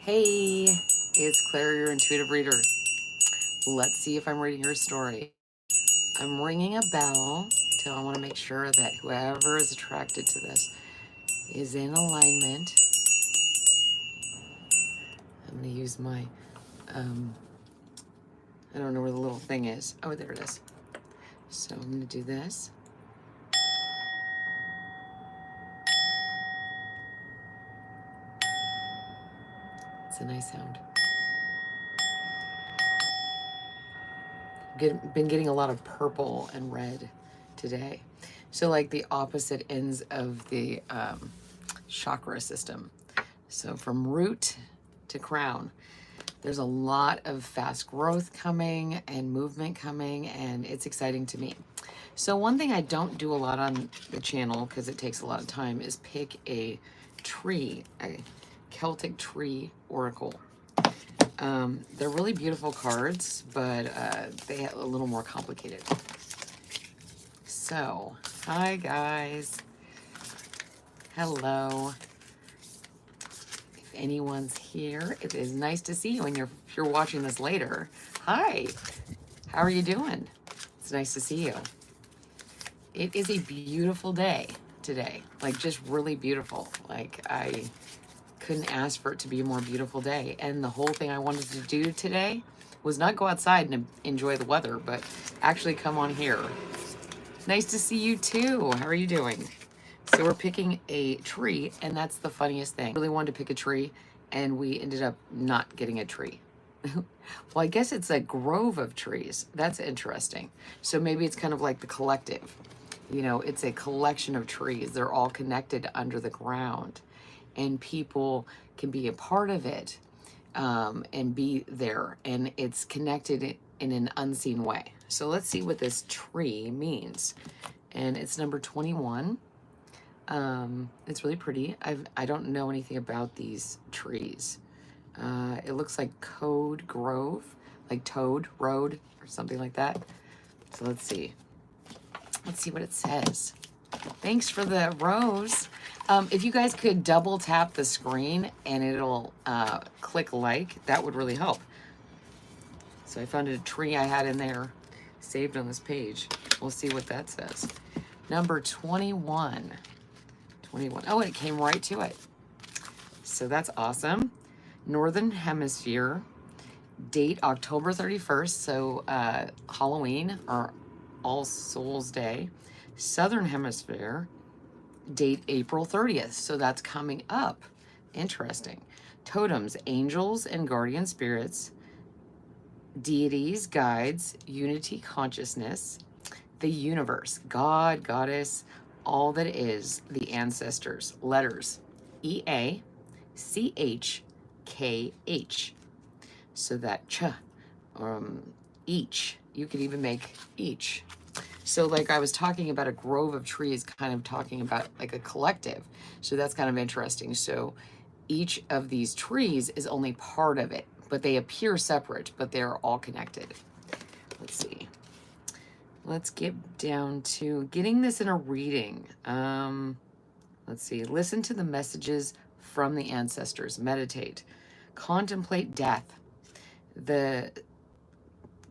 Hey, it's Claire, your intuitive reader. Let's see if I'm reading your story. I'm ringing a bell, so I want to make sure that whoever is attracted to this is in alignment. I'm going to use my, I don't know where the little thing is. Oh, there it is. So I'm going to do this. It's a nice sound. Been getting a lot of purple and red today. So like the opposite ends of the chakra system. So from root to crown, there's a lot of fast growth coming and movement coming, and it's exciting to me. So one thing I don't do a lot on the channel because it takes a lot of time is pick a tree, a Celtic tree oracle. They're really beautiful cards, but they are a little more complicated. So, hi guys. Hello. If anyone's here, it is nice to see you. And if you're watching this later, hi. How are you doing? It's nice to see you. It is a beautiful day today. Like just really beautiful. Like I couldn't ask for it to be a more beautiful day. And the whole thing I wanted to do today was not go outside and enjoy the weather, but actually come on here. Nice to see you too. How are you doing? So we're picking a tree, and that's the funniest thing. I really wanted to pick a tree, and we ended up not getting a tree. Well, I guess it's a grove of trees. That's interesting. So maybe it's kind of like the collective. You know, it's a collection of trees. They're all connected under the ground, and people can be a part of it and be there, and it's connected in an unseen way. So let's see what this tree means. And it's number 21. It's really pretty. I don't know anything about these trees. It looks like Code Grove, like Toad Road or something like that. So let's see. Let's see what it says. Thanks for the rose. If you guys could double tap the screen and it'll click like, that would really help. So I found a tree I had in there saved on this page. We'll see what that says. Number 21. 21. Oh, it came right to it. So that's awesome. Northern Hemisphere, date October 31st, so Halloween or All Souls Day. Southern Hemisphere, date April 30th, so that's coming up. Interesting. Totems, angels and guardian spirits, deities, guides, unity consciousness, the universe, God, goddess, all that is, the ancestors. Letters, EA, CH, so that ch, each. You could even make each. So like I was talking about a grove of trees, kind of talking about like a collective. So that's kind of interesting. So each of these trees is only part of it, but they appear separate, but they're all connected. Let's see. Let's get down to getting this in a reading. Let's see. Listen to the messages from the ancestors. Meditate. Contemplate death. The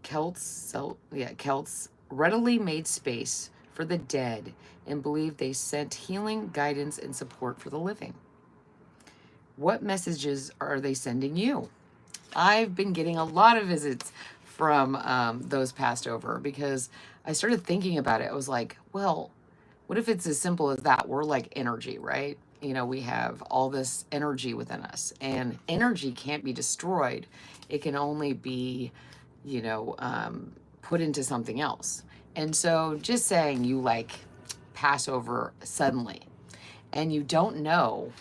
Celts readily made space for the dead and believed they sent healing, guidance, and support for the living. What messages are they sending you? I've been getting a lot of visits from those passed over because I started thinking about it. I was like, well, what if it's as simple as that? We're like energy, right? You know, we have all this energy within us, and energy can't be destroyed. It can only be, you know, put into something else. And so just saying you like pass over suddenly and you don't know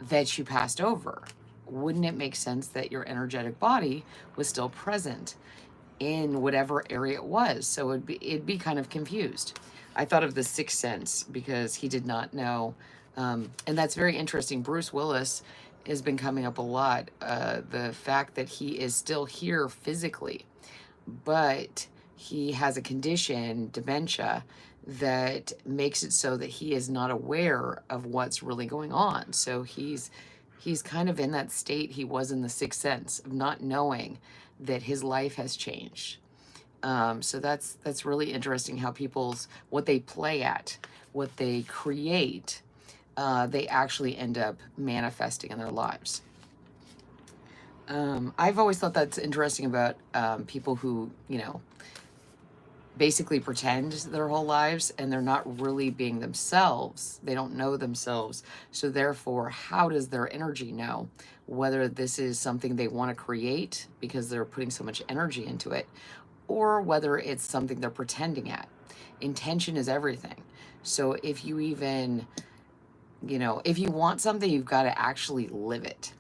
that you passed over, wouldn't it make sense that your energetic body was still present in whatever area it was? So it'd be kind of confused. I thought of the Sixth Sense because he did not know. And that's very interesting. Bruce Willis has been coming up a lot. The fact that he is still here physically, but he has a condition, dementia, that makes it so that he is not aware of what's really going on. So he's He's kind of in that state he was in The Sixth Sense of not knowing that his life has changed. So that's really interesting how people's what they play at, what they create, they actually end up manifesting in their lives. I've always thought that's interesting about people who, you know, basically pretend their whole lives and they're not really being themselves. They don't know themselves. So therefore, how does their energy know whether this is something they want to create because they're putting so much energy into it, or whether it's something they're pretending at? Intention is everything. So if you even, you know, if you want something, you've got to actually live it.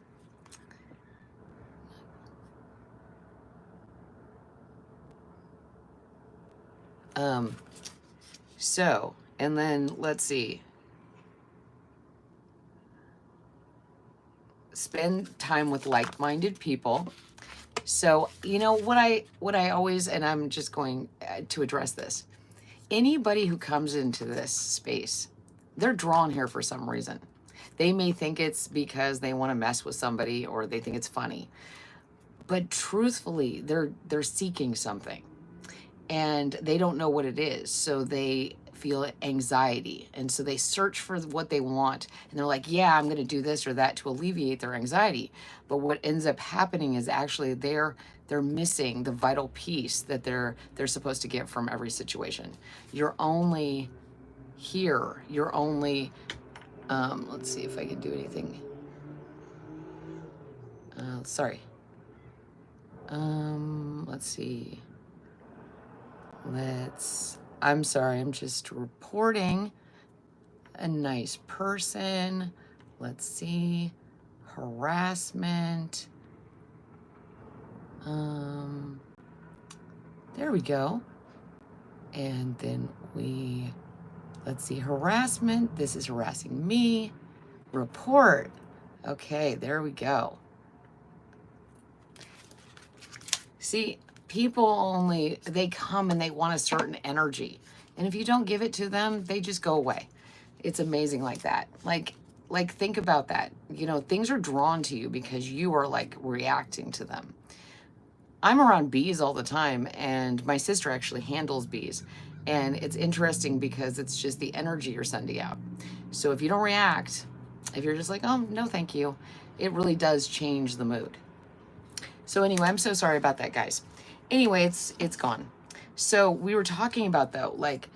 So, and then let's see. Spend time with like-minded people. So, you know, what I always, and I'm just going to address this. Anybody who comes into this space, they're drawn here for some reason. They may think it's because they want to mess with somebody or they think it's funny. But truthfully, they're seeking something and they don't know what it is. So they feel anxiety. And so they search for what they want. And they're like, yeah, I'm going to do this or that to alleviate their anxiety. But what ends up happening is actually they're missing the vital piece that they're supposed to get from every situation. You're only here. You're only, let's see if I can do anything. Sorry. Let's see. I'm sorry, I'm just reporting a nice person. Let's see. Harassment. There we go. And then let's see, harassment. This is harassing me. Report. Okay, there we go. See, people they come and they want a certain energy. And if you don't give it to them, they just go away. It's amazing like that. Like think about that. You know, things are drawn to you because you are like reacting to them. I'm around bees all the time, and my sister actually handles bees. And it's interesting because it's just the energy you're sending out. So if you don't react, if you're just like, oh, no, thank you, it really does change the mood. So anyway, I'm so sorry about that, guys. Anyway, it's gone. So we were talking about, though, like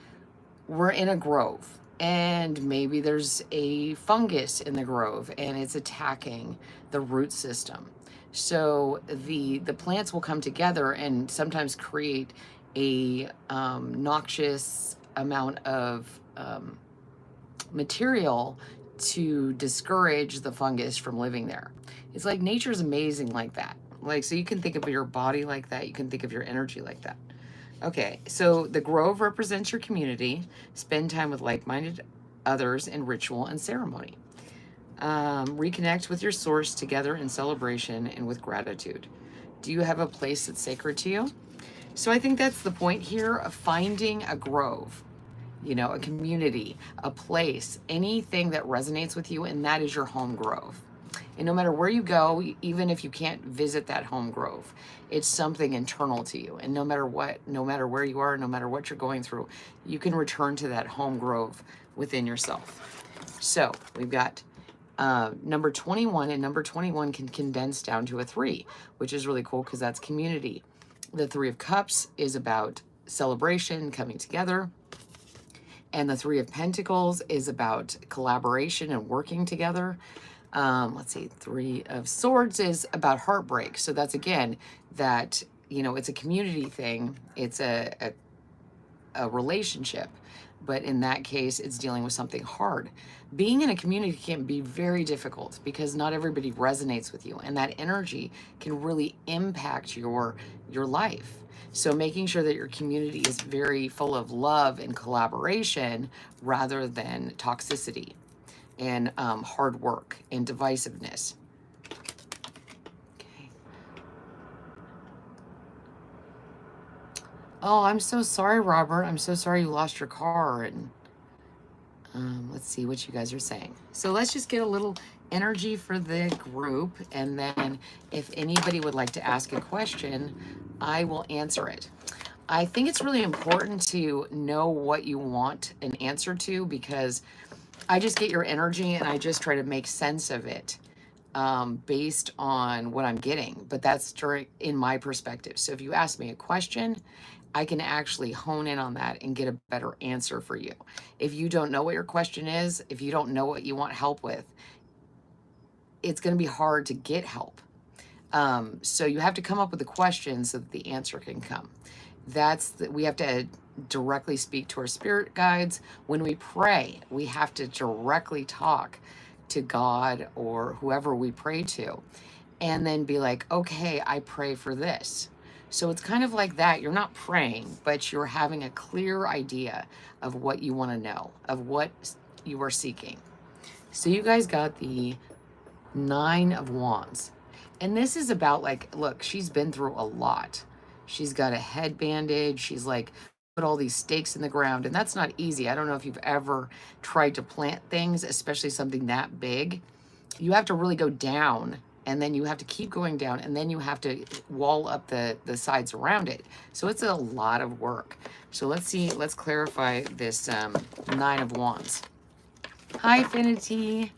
we're in a grove and maybe there's a fungus in the grove and it's attacking the root system. So the plants will come together and sometimes create a noxious amount of material to discourage the fungus from living there. It's like nature's amazing like that. Like, so you can think of your body like that. You can think of your energy like that. Okay, so the grove represents your community. Spend time with like-minded others in ritual and ceremony. Reconnect with your source together in celebration and with gratitude. Do you have a place that's sacred to you? So I think that's the point here of finding a grove, you know, a community, a place, anything that resonates with you, and that is your home grove. And no matter where you go, even if you can't visit that home grove, it's something internal to you. And no matter what, no matter where you are, no matter what you're going through, you can return to that home grove within yourself. So we've got number 21, and number 21 can condense down to a 3, which is really cool because that's community. The 3 of Cups is about celebration, coming together. And the 3 of Pentacles is about collaboration and working together. Let's see, 3 of Swords is about heartbreak. So that's, again, that, you know, it's a community thing. It's a relationship. But in that case, it's dealing with something hard. Being in a community can be very difficult because not everybody resonates with you. And that energy can really impact your life. So making sure that your community is very full of love and collaboration rather than toxicity and hard work and divisiveness. Okay. Oh, I'm so sorry, Robert. I'm so sorry you lost your car. And let's see what you guys are saying. So let's just get a little energy for the group, and then if anybody would like to ask a question, I will answer it. I think it's really important to know what you want an answer to, because I just get your energy and I just try to make sense of it based on what I'm getting. But that's during in my perspective. So if you ask me a question, I can actually hone in on that and get a better answer for you. If you don't know what your question is, if you don't know what you want help with, it's going to be hard to get help. So you have to come up with a question so that the answer can come. We have to directly speak to our spirit guides. When we pray, we have to directly talk to God or whoever we pray to, and then be like, okay, I pray for this. So it's kind of like that. You're not praying, but you're having a clear idea of what you want to know, of what you are seeking. So you guys got the Nine of Wands. And this is about, like, look, she's been through a lot. She's got a head bandage. She's like put all these stakes in the ground, and that's not easy. I don't know if you've ever tried to plant things, especially something that big. You have to really go down, and then you have to keep going down, and then you have to wall up the sides around it. So it's a lot of work. So let's clarify this Nine of Wands. Hi, Affinity.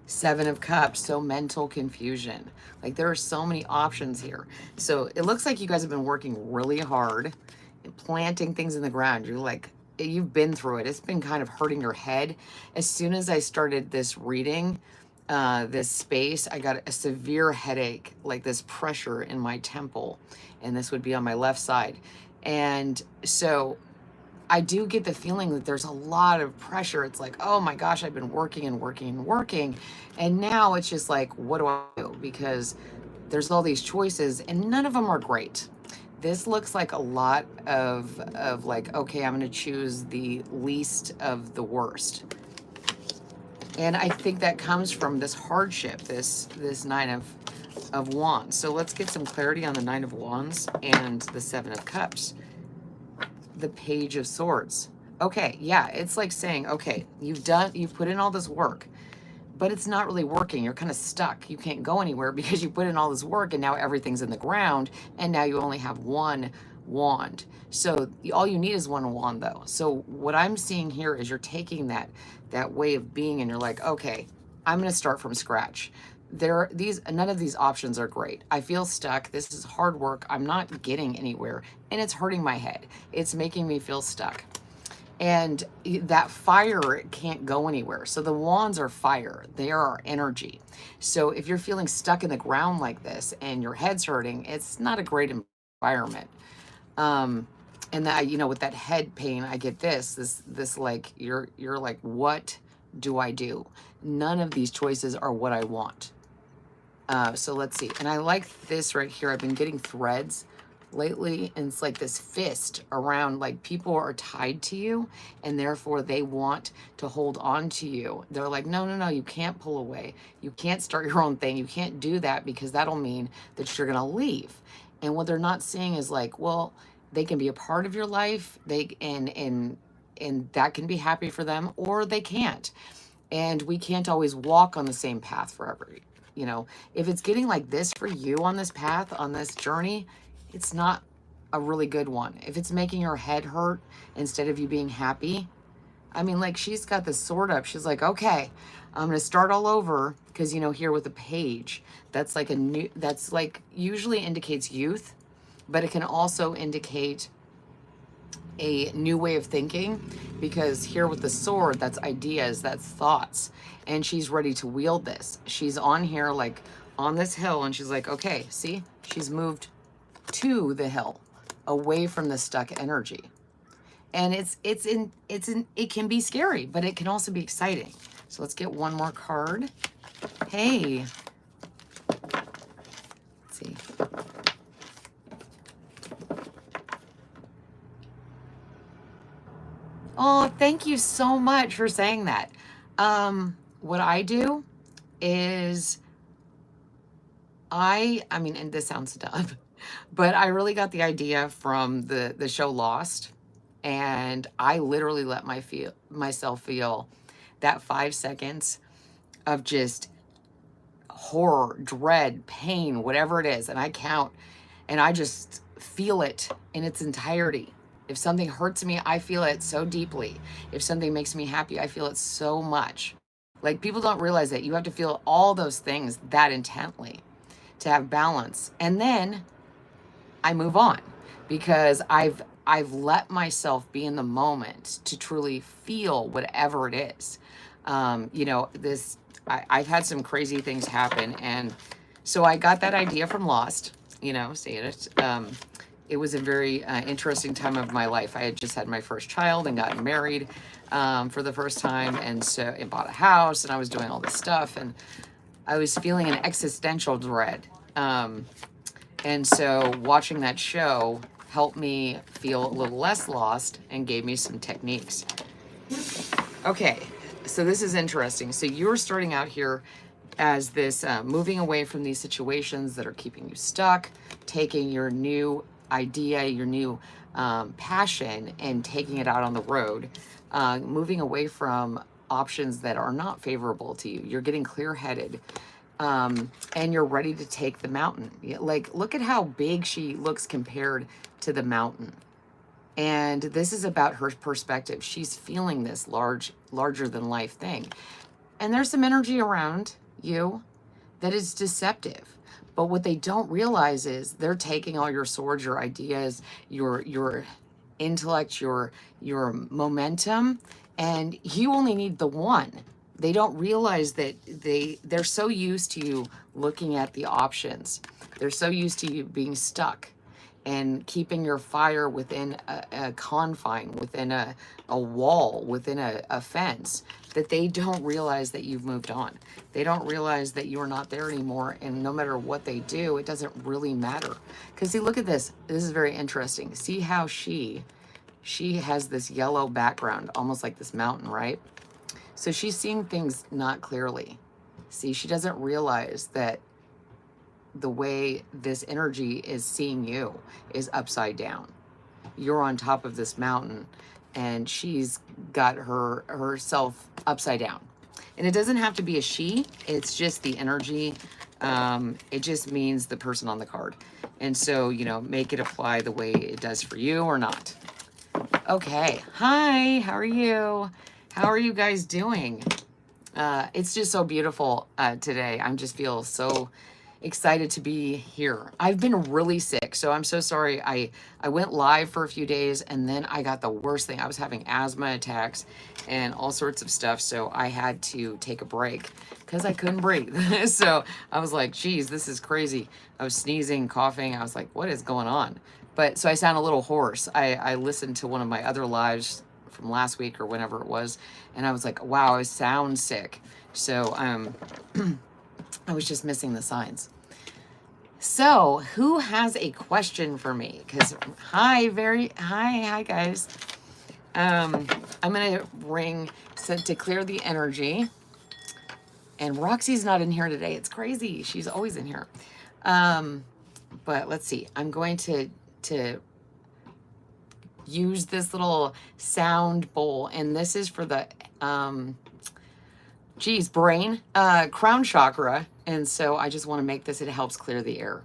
Seven of Cups, so mental confusion. Like, there are so many options here. So it looks like you guys have been working really hard and planting things in the ground. You're like, you've been through it. It's been kind of hurting your head. As soon as I started this reading, this space, I got a severe headache, like this pressure in my temple, and this would be on my left side. And so I do get the feeling that there's a lot of pressure. It's like, oh my gosh, I've been working and working and working. And now it's just like, what do I do? Because there's all these choices and none of them are great. This looks like a lot of like, okay, I'm going to choose the least of the worst. And I think that comes from this hardship, this Nine of Wands. So let's get some clarity on the Nine of Wands and the Seven of Cups. The Page of Swords. Okay, yeah, it's like saying, okay, you've put in all this work, but it's not really working. You're kind of stuck. You can't go anywhere because you put in all this work and now everything's in the ground, and now you only have one wand. So all you need is one wand though. So what I'm seeing here is you're taking that way of being and you're like, okay, I'm going to start from scratch. None of these options are great. I feel stuck. This is hard work. I'm not getting anywhere, and it's hurting my head. It's making me feel stuck. And that fire can't go anywhere. So the wands are fire. They are our energy. So if you're feeling stuck in the ground like this and your head's hurting, it's not a great environment. And that, with that head pain, I get this like, you're like, what do I do? None of these choices are what I want. So let's see. And I like this right here. I've been getting threads lately, and it's like this fist around, like people are tied to you and therefore they want to hold on to you. They're like, no, no, no, you can't pull away. You can't start your own thing. You can't do that because that'll mean that you're going to leave. And what they're not seeing is like, well, they can be a part of your life. And that can be happy for them, or they can't. And we can't always walk on the same path forever. If it's getting like this for you on this path, on this journey, it's not a really good one. If it's making your head hurt instead of you being happy, I mean, like, she's got the sword up. She's like, okay, I'm going to start all over. Because, here with the page, that's like usually indicates youth, but it can also indicate a new way of thinking, because here with the sword, that's ideas, that's thoughts, and she's ready to wield this. She's on here, like on this hill, and she's like, okay, see, she's moved to the hill, away from the stuck energy. And it can be scary, but it can also be exciting. So let's get one more card. Hey, let's see. Oh, thank you so much for saying that. What I do is I mean, and this sounds dumb, but I really got the idea from the show Lost. And I literally let myself feel that 5 seconds of just horror, dread, pain, whatever it is. And I count and I just feel it in its entirety. If something hurts me, I feel it so deeply. If something makes me happy, I feel it so much. Like, people don't realize that you have to feel all those things that intently to have balance. And then I move on because I've let myself be in the moment to truly feel whatever it is. You know, I've had some crazy things happen, and so I got that idea from Lost. You know, saying it. It was a very interesting time of my life. I had just had my first child and gotten married for the first time, and so I bought a house, and I was doing all this stuff, and I was feeling an existential dread. And so watching that show helped me feel a little less lost and gave me some techniques. Okay, so this is interesting. So you're starting out here as this moving away from these situations that are keeping you stuck, taking your new idea, your new passion, and taking it out on the road, moving away from options that are not favorable to you. You're getting clear-headed. And you're ready to take the mountain. Like, look at how big she looks compared to the mountain. And this is about her perspective. She's feeling this larger than life thing. And there's some energy around you that is deceptive. But what they don't realize is they're taking all your swords, your ideas, your intellect, your momentum, and you only need the one. They don't realize that they're so used to you looking at the options. They're so used to you being stuck and keeping your fire within a confine, within a wall, within a fence, that they don't realize that you've moved on. They don't realize that you're not there anymore, and no matter what they do, it doesn't really matter. Because see, look at this. This is very interesting. See how she has this yellow background, almost like this mountain, right? So she's seeing things not clearly. See, she doesn't realize that the way this energy is seeing you is upside down. You're on top of this mountain, and she's got herself upside down. And it doesn't have to be a she, it's just the energy. It just means the person on the card. And so, you know, make it apply the way it does for you or not. Okay, hi, how are you? How are you guys doing? It's just so beautiful today. I just feel so excited to be here. I've been really sick, so I'm so sorry. I went live for a few days, and then I got the worst thing. I was having asthma attacks and all sorts of stuff, so I had to take a break because I couldn't breathe. So I was like, geez, this is crazy. I was sneezing, coughing. I was like, what is going on? But so I sound a little hoarse. I listened to one of my other lives from last week or whenever it was, and I was like, wow, I sound sick. So I was just missing the signs. So who has a question for me? Because hi guys. I'm gonna ring to clear the energy. And Roxy's not in here today. It's crazy. She's always in here. But let's see. I'm going to use this little sound bowl, and this is for the brain, crown chakra. And so I just want to make this, it helps clear the air.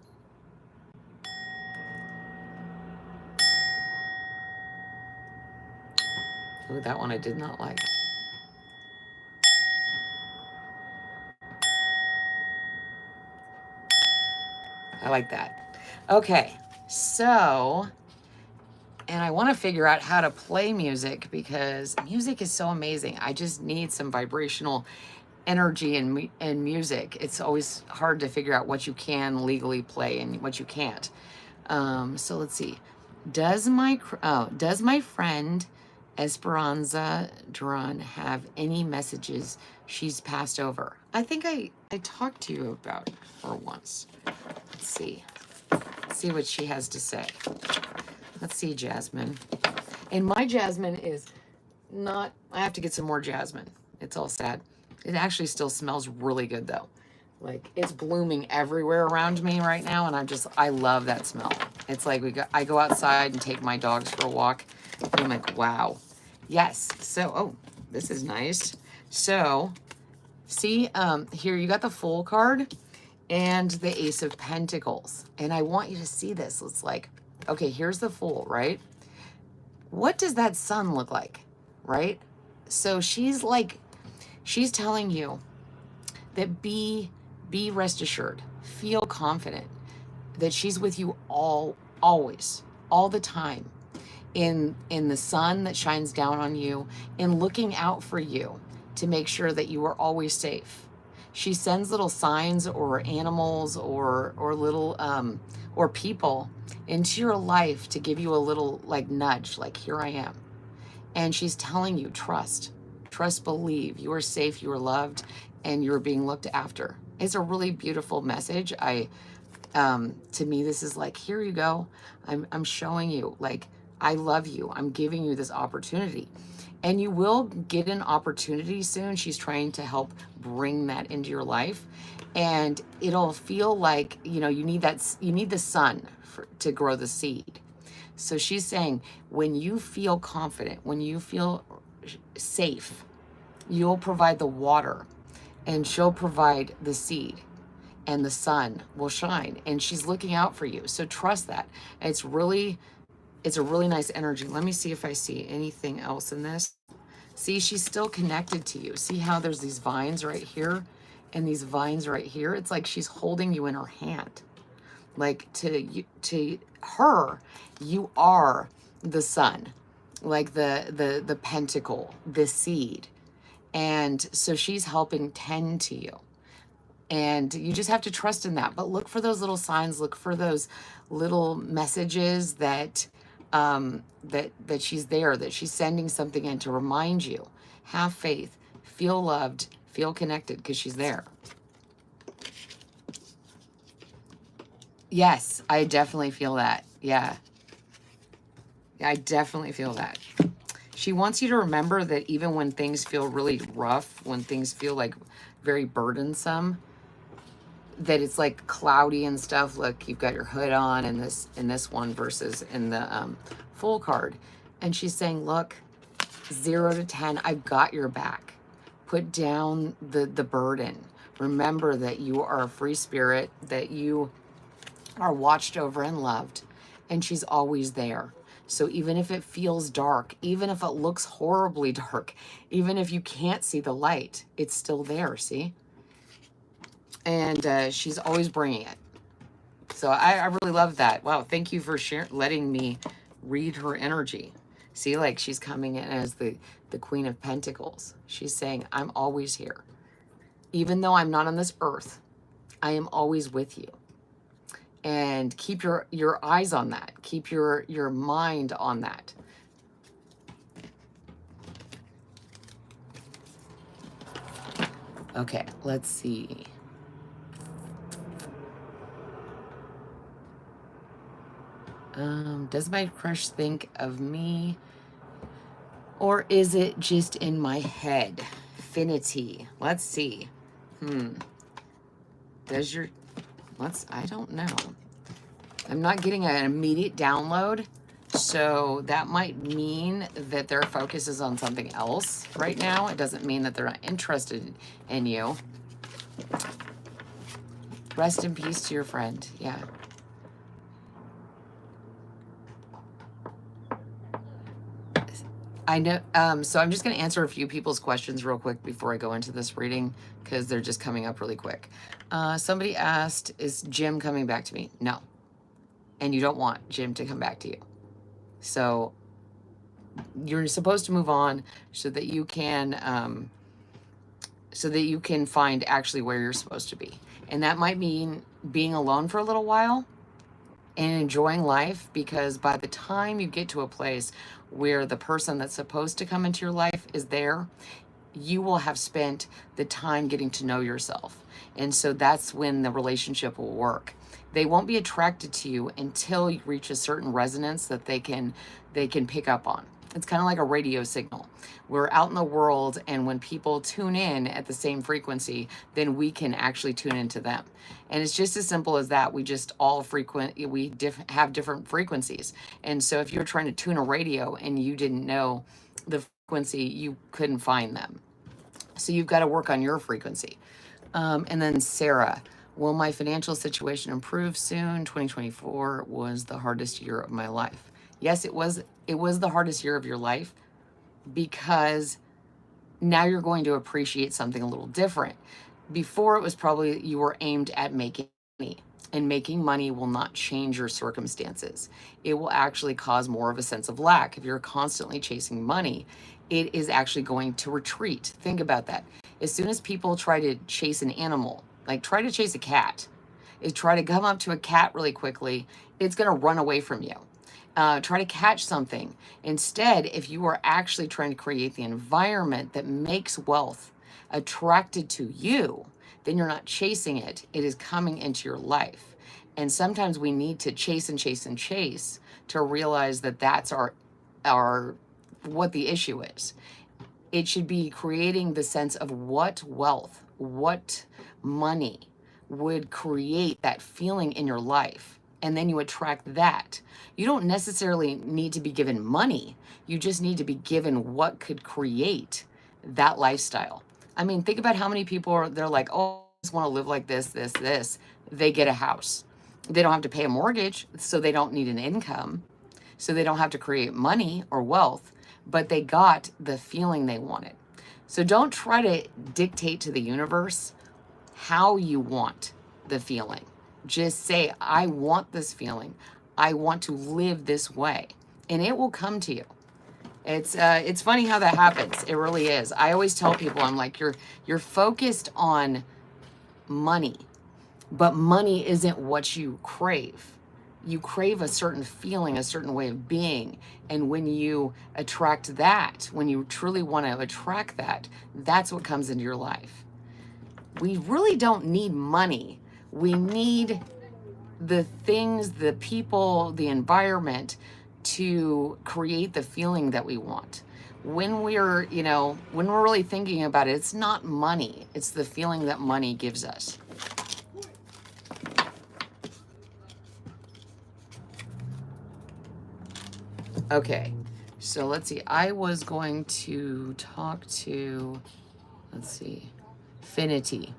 Oh, that one I did not like. I like that. Okay, so, and I want to figure out how to play music because music is so amazing. I just need some vibrational energy and music. It's always hard to figure out what you can legally play and what you can't. So let's see. Does my friend Esperanza Duran have any messages she's passed over? I think I talked to you about her once. Let's see. Let's see what she has to say. Let's see, Jasmine. And my jasmine is not, I have to get some more jasmine. It's all sad. It actually still smells really good though. Like, it's blooming everywhere around me right now, and I love that smell. It's like I go outside and take my dogs for a walk. And I'm like, wow. Yes. So, oh, this is nice. So, see, here you got the Fool card and the Ace of Pentacles. And I want you to see this. It's like, okay, here's the Fool, right? What does that sun look like, right? So she's like, she's telling you that be rest assured, feel confident that she's with you always, all the time, in the sun that shines down on you, in looking out for you to make sure that you are always safe. She sends little signs or animals or little or people into your life to give you a little like nudge, like here I am. And she's telling you, trust, believe, you are safe, you are loved, and you're being looked after. It's a really beautiful message. To me, this is like, here you go. I'm showing you, like, I love you. I'm giving you this opportunity. And you will get an opportunity soon. She's trying to help bring that into your life. And it'll feel like, you know, you need the sun to grow the seed. So she's saying, when you feel confident, when you feel safe, you'll provide the water and she'll provide the seed and the sun will shine, and she's looking out for you. So trust that. It's a really nice energy. Let me see if I see anything else in this. See, she's still connected to you. See how there's these vines right here and these vines right here? It's like she's holding you in her hand. Like to her, you are the sun, like the pentacle, the seed. And so she's helping tend to you. And you just have to trust in that. But look for those little signs, look for those little messages that that she's there, that she's sending something in to remind you. Have faith, feel loved, feel connected, because she's there. Yes, I definitely feel that. Yeah, I definitely feel that. She wants you to remember that even when things feel really rough, when things feel like very burdensome, that it's like cloudy and stuff. Look, you've got your hood on in this one versus in the Fool card. And she's saying, look, 0 to 10, I've got your back. Put down the burden. Remember that you are a free spirit, that you are watched over and loved, and she's always there. So even if it feels dark, even if it looks horribly dark, even if you can't see the light, it's still there, see? And she's always bringing it. So I really love that. Wow, thank you for letting me read her energy. See, like she's coming in as the Queen of Pentacles. She's saying, I'm always here. Even though I'm not on this earth, I am always with you. And keep your eyes on that. Keep your mind on that. Okay, let's see. Does my crush think of me? Or is it just in my head? Affinity. Let's see. Does your... I don't know. I'm not getting an immediate download. So that might mean that their focus is on something else right now. It doesn't mean that they're not interested in you. Rest in peace to your friend. Yeah. I know, so I'm just going to answer a few people's questions real quick before I go into this reading, because they're just coming up really quick. Somebody asked, is Jim coming back to me? No. And you don't want Jim to come back to you. So you're supposed to move on so that you can find actually where you're supposed to be. And that might mean being alone for a little while and enjoying life, because by the time you get to a place where the person that's supposed to come into your life is there, you will have spent the time getting to know yourself. And so that's when the relationship will work. They won't be attracted to you until you reach a certain resonance that they can pick up on. It's kind of like a radio signal. We're out in the world, and when people tune in at the same frequency, then we can actually tune into them. And it's just as simple as that. We just all have different frequencies. And so if you're trying to tune a radio and you didn't know the frequency, you couldn't find them. So you've got to work on your frequency. And then Sarah, will my financial situation improve soon? 2024 was the hardest year of my life. Yes, it was. It was the hardest year of your life because now you're going to appreciate something a little different. Before, it was probably you were aimed at making money, and making money will not change your circumstances. It will actually cause more of a sense of lack. If you're constantly chasing money, it is actually going to retreat. Think about that. As soon as people try to chase an animal, like try to chase a cat, try to come up to a cat really quickly, it's going to run away from you. Try to catch something. Instead, if you are actually trying to create the environment that makes wealth attracted to you, then you're not chasing it. It is coming into your life. And sometimes we need to chase and chase and chase to realize that that's our what the issue is. It should be creating the sense of what wealth, what money would create that feeling in your life. And then you attract that. You don't necessarily need to be given money. You just need to be given what could create that lifestyle. I mean, think about how many people they're like, oh, I just want to live like this. They get a house. They don't have to pay a mortgage, so they don't need an income. So they don't have to create money or wealth, but they got the feeling they wanted. So don't try to dictate to the universe how you want the feeling. Just say, I want this feeling. I want to live this way, and it will come to you. It's funny how that happens. It really is. I always tell people, I'm like, you're focused on money, but money isn't what you crave. You crave a certain feeling, a certain way of being. And when you attract that, when you truly want to attract that, that's what comes into your life. We really don't need money. We need the things, the people, the environment to create the feeling that we want. When we're really thinking about it, it's not money. It's the feeling that money gives us. Okay, so let's see. I was going to talk to, let's see, Finity.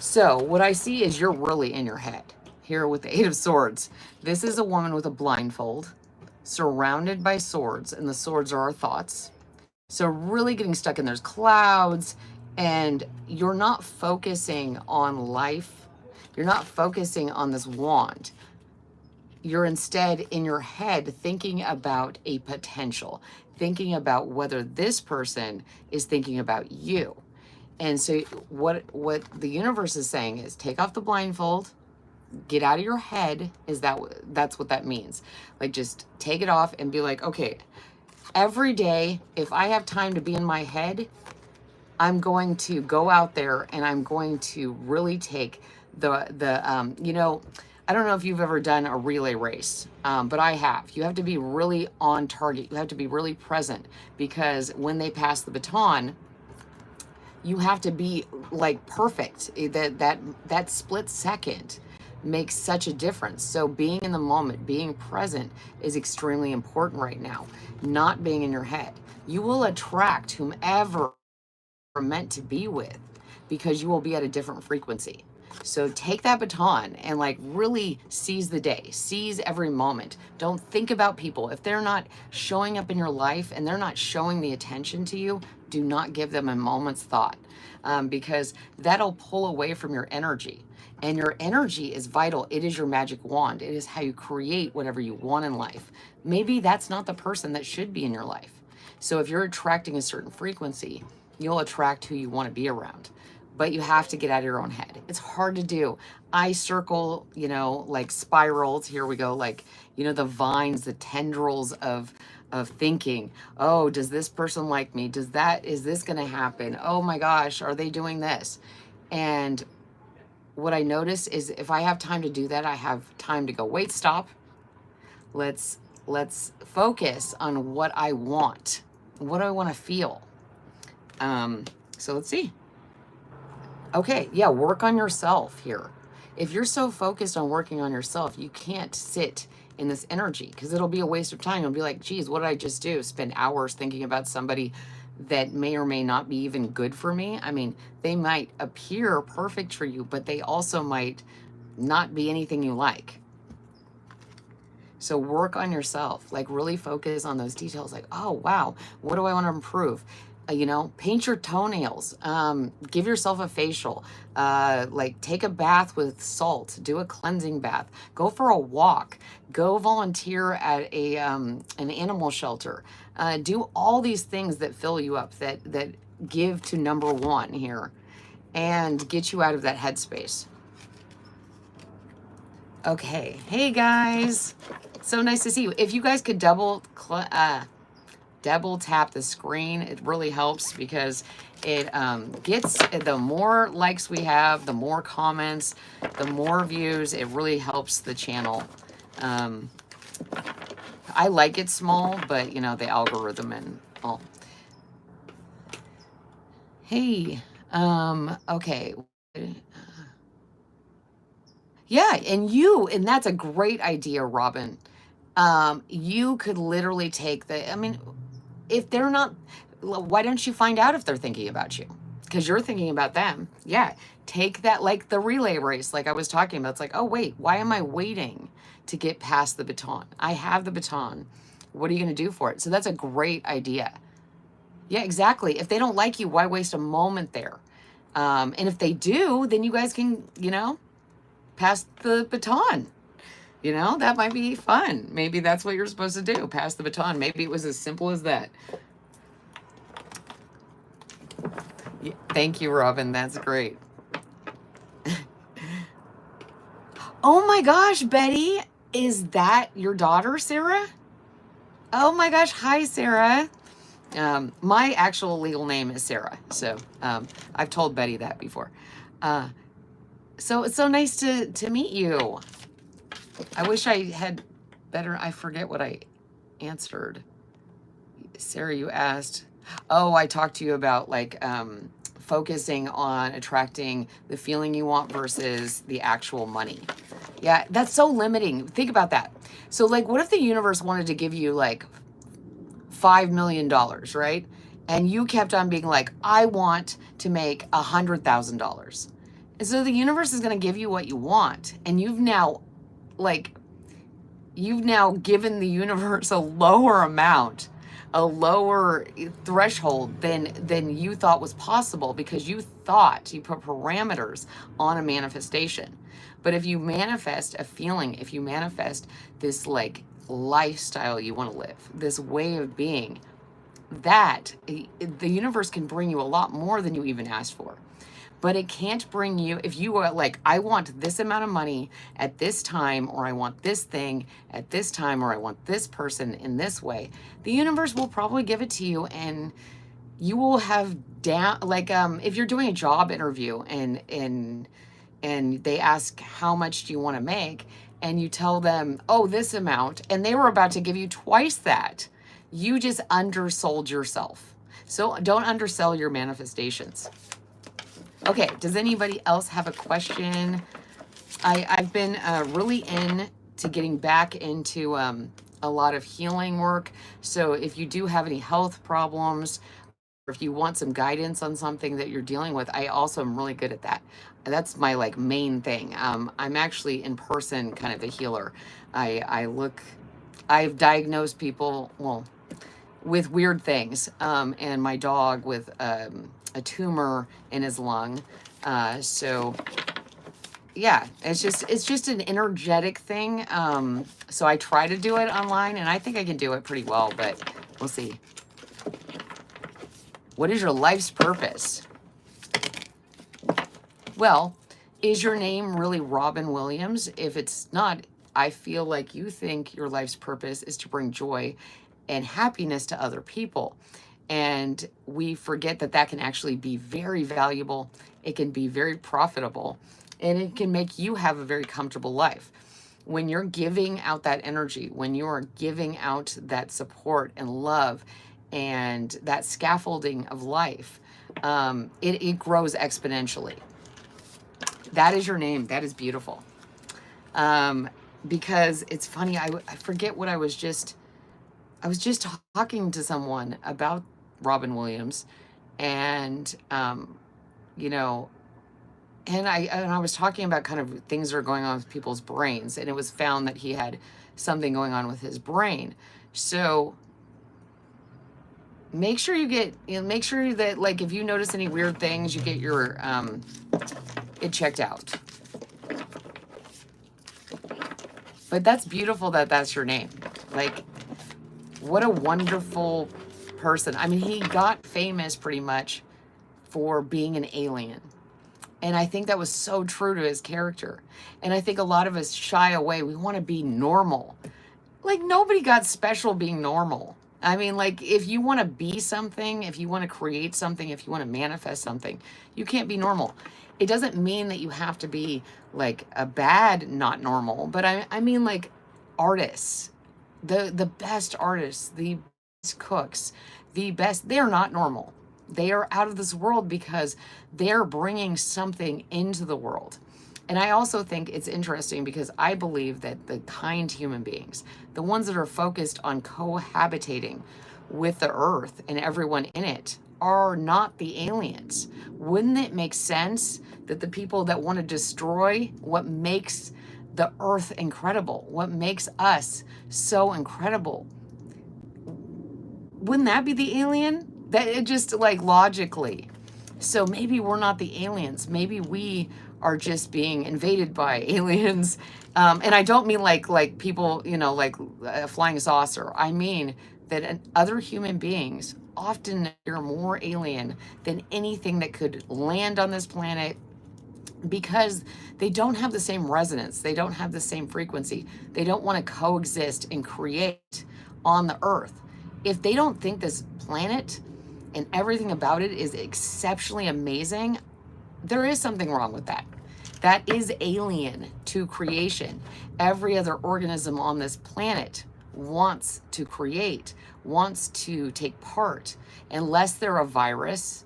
So what I see is you're really in your head here with the Eight of Swords. This is a woman with a blindfold, surrounded by swords, and the swords are our thoughts. So really getting stuck in there's clouds, and you're not focusing on life. You're not focusing on this wand. You're instead in your head thinking about a potential, thinking about whether this person is thinking about you. And so what the universe is saying is take off the blindfold, get out of your head. That's what that means. Like, just take it off and be like, okay, every day, if I have time to be in my head, I'm going to go out there and I'm going to really take I don't know if you've ever done a relay race, but I have. You have to be really on target. You have to be really present, because when they pass the baton, you have to be like perfect. That split second makes such a difference. So being in the moment, being present is extremely important right now. Not being in your head. You will attract whomever you're meant to be with, because you will be at a different frequency. So take that baton and like really seize the day, seize every moment. Don't think about people. If they're not showing up in your life and they're not showing the attention to you, do not give them a moment's thought, because that'll pull away from your energy. And your energy is vital. It is your magic wand. It is how you create whatever you want in life. Maybe that's not the person that should be in your life. So if you're attracting a certain frequency, you'll attract who you want to be around. But you have to get out of your own head. It's hard to do. I circle, like spirals. Here we go. Like, the vines, the tendrils of thinking. Oh, does this person like me? Is this going to happen? Oh my gosh, are they doing this? And what I notice is if I have time to do that, I have time to go, wait, stop. Let's focus on what I want. What do I want to feel? So let's see. Okay, yeah, work on yourself here. If you're so focused on working on yourself, you can't sit in this energy because it'll be a waste of time. You'll be like, geez, what did I just do? Spend hours thinking about somebody that may or may not be even good for me. I mean, they might appear perfect for you, but they also might not be anything you like. So work on yourself, like really focus on those details. Like, oh, wow, what do I want to improve? You know, paint your toenails, give yourself a facial, like take a bath with salt, do a cleansing bath, go for a walk, go volunteer at an animal shelter, do all these things that fill you up, that give to number one here and get you out of that headspace. Okay, hey guys, so nice to see you. If you guys could double tap the screen, it really helps because it gets, the more likes we have, the more comments, the more views, it really helps the channel. I like it small, but you know, the algorithm and all. Hey, okay. Yeah, and that's a great idea, Robin. You could literally take I mean, if they're not, why don't you find out if they're thinking about you? Because you're thinking about them. Yeah, take that, like the relay race, like I was talking about. It's like, oh, wait, why am I waiting to get past the baton? I have the baton. What are you going to do for it? So that's a great idea. Yeah, exactly. If they don't like you, why waste a moment there? And if they do, then you guys can, you know, pass the baton. You know, that might be fun. Maybe that's what you're supposed to do, pass the baton. Maybe it was as simple as that. Yeah, thank you, Robin. That's great. Oh my gosh, Betty, is that your daughter, Sarah? Oh my gosh, hi, Sarah. My actual legal name is Sarah, so I've told Betty that before. So it's so nice to meet you. I wish I had better, I forget what I answered. Sarah, you asked, oh, I talked to you about like focusing on attracting the feeling you want versus the actual money. Yeah, that's so limiting. Think about that. So like, what if the universe wanted to give you like $5 million, right? And you kept on being like, I want to make $100,000. And so the universe is going to give you what you want. And you've now given the universe a lower amount, a lower threshold than you thought was possible because you put parameters on a manifestation. But if you manifest a feeling, if you manifest this like lifestyle you want to live, this way of being, that the universe can bring you a lot more than you even asked for. But it can't bring you, if you are like, I want this amount of money at this time, or I want this thing at this time, or I want this person in this way, the universe will probably give it to you, and you will have if you're doing a job interview and they ask how much do you want to make, and you tell them, oh, this amount, and they were about to give you twice that, you just undersold yourself. So don't undersell your manifestations. Okay, does anybody else have a question? I've been really into getting back into a lot of healing work. So if you do have any health problems, or if you want some guidance on something that you're dealing with, I also am really good at that. That's my like main thing. I'm actually in person kind of a healer. I've diagnosed people, well, with weird things, and my dog with a tumor in his lung. So yeah, it's just an energetic thing. So I try to do it online, and I think I can do it pretty well, but we'll see. What is your life's purpose? Well, is your name really Robin Williams? If it's not, I feel like you think your life's purpose is to bring joy and happiness to other people. And we forget that that can actually be very valuable. It can be very profitable. and it can make you have a very comfortable life. When you're giving out that energy, when you're giving out that support and love and that scaffolding of life, it grows exponentially. That is your name. That is beautiful. Because it's funny, I forget what I was just talking to someone about Robin Williams, and you know, and I was talking about kind of things that are going on with people's brains, and it was found that he had something going on with his brain. So make sure you get, make sure that, like, if you notice any weird things, you get your it checked out. But that's beautiful that that's your name. Like, what a wonderful person. I mean, he got famous pretty much for being an alien. And I think that was so true to his character. And I think a lot of us shy away. We want to be normal. Like, nobody got special being normal. I mean, like, if you want to be something, if you want to create something, if you want to manifest something, you can't be normal. It doesn't mean that you have to be like a bad, not normal, but I mean, like, artists, the best artists, the best cooks, the best, they're not normal. They are out of this world because they're bringing something into the world. And I also think it's interesting because I believe that the kind human beings, the ones that are focused on cohabitating with the earth and everyone in it, are not the aliens. Wouldn't it make sense that the people that want to destroy what makes the earth incredible, what makes us so incredible, wouldn't that be the alien? That it just, like, logically. So maybe we're not the aliens. Maybe we are just being invaded by aliens. And I don't mean like people, you know, like a flying saucer. I mean that other human beings often are more alien than anything that could land on this planet, because they don't have the same resonance. They don't have the same frequency. They don't want to coexist and create on the earth. If they don't think this planet and everything about it is exceptionally amazing, there is something wrong with that. That is alien to creation. Every other organism on this planet wants to create, wants to take part, unless they're a virus.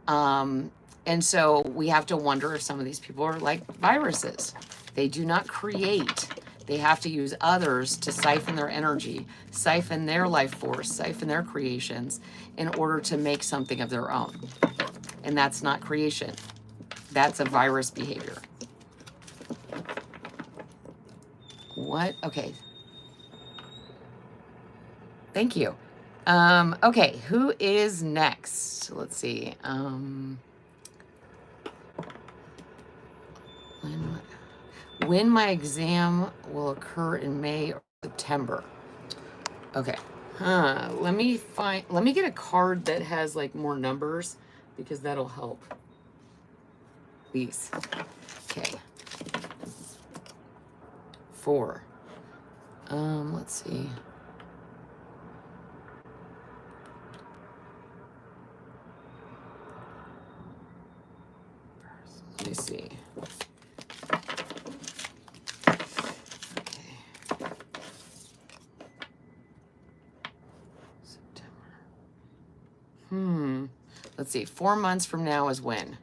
And so we have to wonder if some of these people are like viruses. They do not create. They have to use others to siphon their energy, siphon their life force, siphon their creations in order to make something of their own. And that's not creation. That's a virus behavior. What? Okay. Thank you. Okay, who is next? Let's see. When my exam will occur in May or September. Okay. Let me get a card that has like more numbers, because that'll help. These. Okay. 4. Let's see. Let me see. Let's see, 4 months from now is when?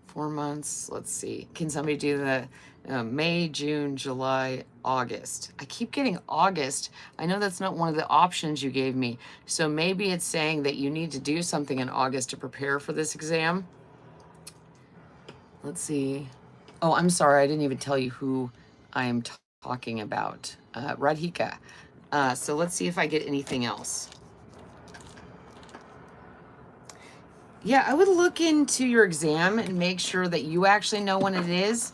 4 months, let's see. Can somebody do the May, June, July, August? I keep getting August. I know that's not one of the options you gave me. So maybe it's saying that you need to do something in August to prepare for this exam. Let's see. Oh, I'm sorry, I didn't even tell you who I am talking about. Radhika. So let's see if I get anything else. Yeah, I would look into your exam and make sure that you actually know when it is.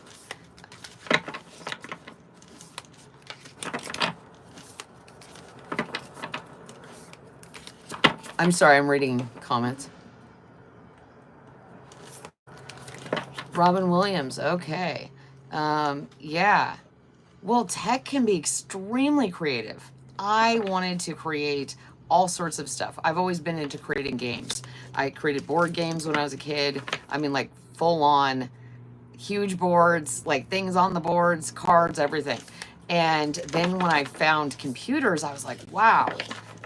I'm sorry, I'm reading comments. Robin Williams, okay. Yeah. Well, tech can be extremely creative. I wanted to create all sorts of stuff. I've always been into creating games. I created board games when I was a kid. I mean, like, full on huge boards, like things on the boards, cards, everything. And then when I found computers, I was like, wow,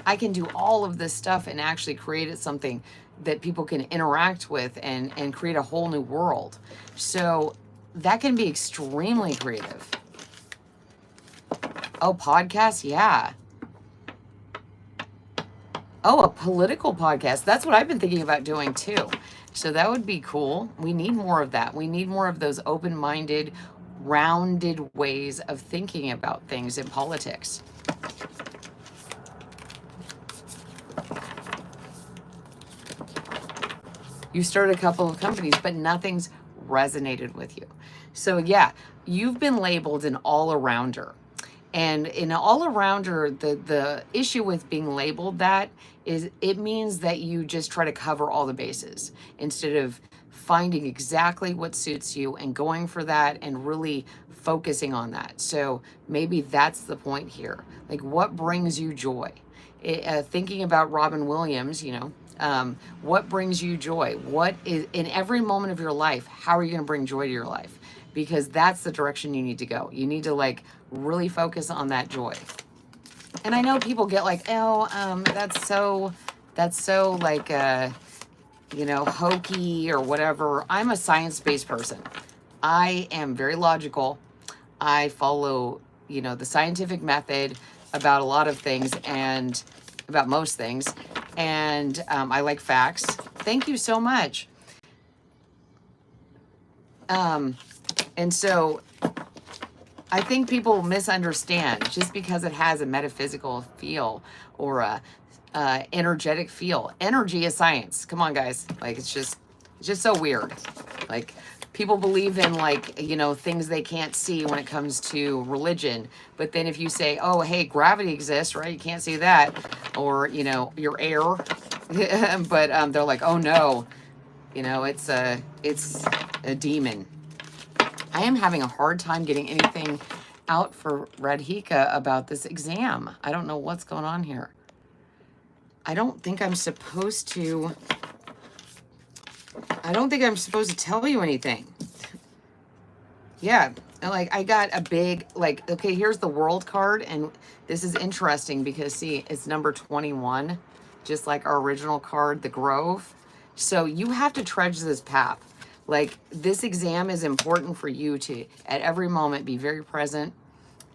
I can do all of this stuff and actually create it something that people can interact with and create a whole new world. So that can be extremely creative. Oh, podcasts? Yeah. Oh, a political podcast. That's what I've been thinking about doing too. So that would be cool. We need more of that. We need more of those open-minded, rounded ways of thinking about things in politics. You started a couple of companies, but nothing's resonated with you. So yeah, you've been labeled an all-arounder. And in an all-arounder, the issue with being labeled that is it means that you just try to cover all the bases instead of finding exactly what suits you and going for that and really focusing on that. So maybe that's the point here. Like, what brings you joy? Thinking about Robin Williams, what brings you joy? What is in every moment of your life? How are you going to bring joy to your life? Because that's the direction you need to go. You need to like really focus on that joy. And I know people get like, oh, that's so like, hokey or whatever. I'm a science-based person. I am very logical. I follow, the scientific method about a lot of things and about most things. And I like facts. Thank you so much. And so I think people misunderstand just because it has a metaphysical feel or a energetic feel. Energy is science. Come on, guys. Like, it's just so weird. Like, people believe in like, things they can't see when it comes to religion. But then if you say, oh, hey, gravity exists, right? You can't see that. Or, your air. But they're like, oh no, it's a demon. I am having a hard time getting anything out for Radhika about this exam. I don't know what's going on here. I don't think I'm supposed to tell you anything. Yeah, like I got a big, like, okay, here's the world card. And this is interesting because see, it's number 21, just like our original card, the Grove. So you have to trudge this path. Like, this exam is important for you to, at every moment, be very present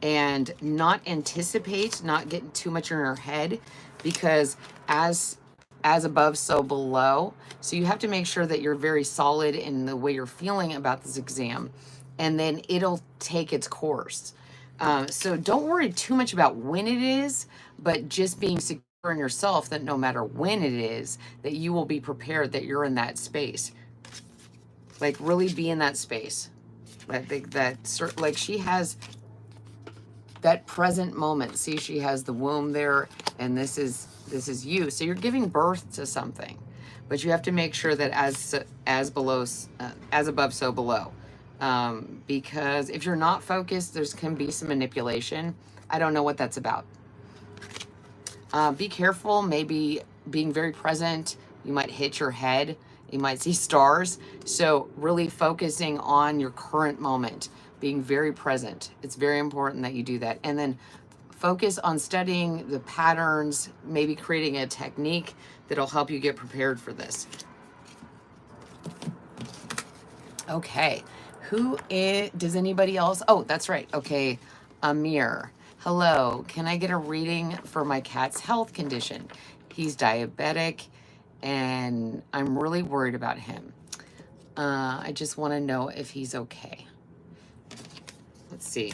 and not anticipate, not get too much in your head, because as above, so below. So you have to make sure that you're very solid in the way you're feeling about this exam, and then it'll take its course. So don't worry too much about when it is, but just being secure in yourself that no matter when it is, that you will be prepared, that you're in that space. Like, really be in that space. I think that, like, she has that present moment. See, she has the womb there, and this is you. So you're giving birth to something, but you have to make sure that as below, as above, so below. Because if you're not focused, there's can be some manipulation. I don't know what that's about. Be careful. Maybe being very present, you might hit your head. You might see stars. So really focusing on your current moment, being very present. It's very important that you do that. And then focus on studying the patterns, maybe creating a technique that'll help you get prepared for this. Okay. Does anybody else? Oh, that's right. Okay. Amir. Hello. Can I get a reading for my cat's health condition? He's diabetic and I'm really worried about him. I just want to know if he's okay. Let's see.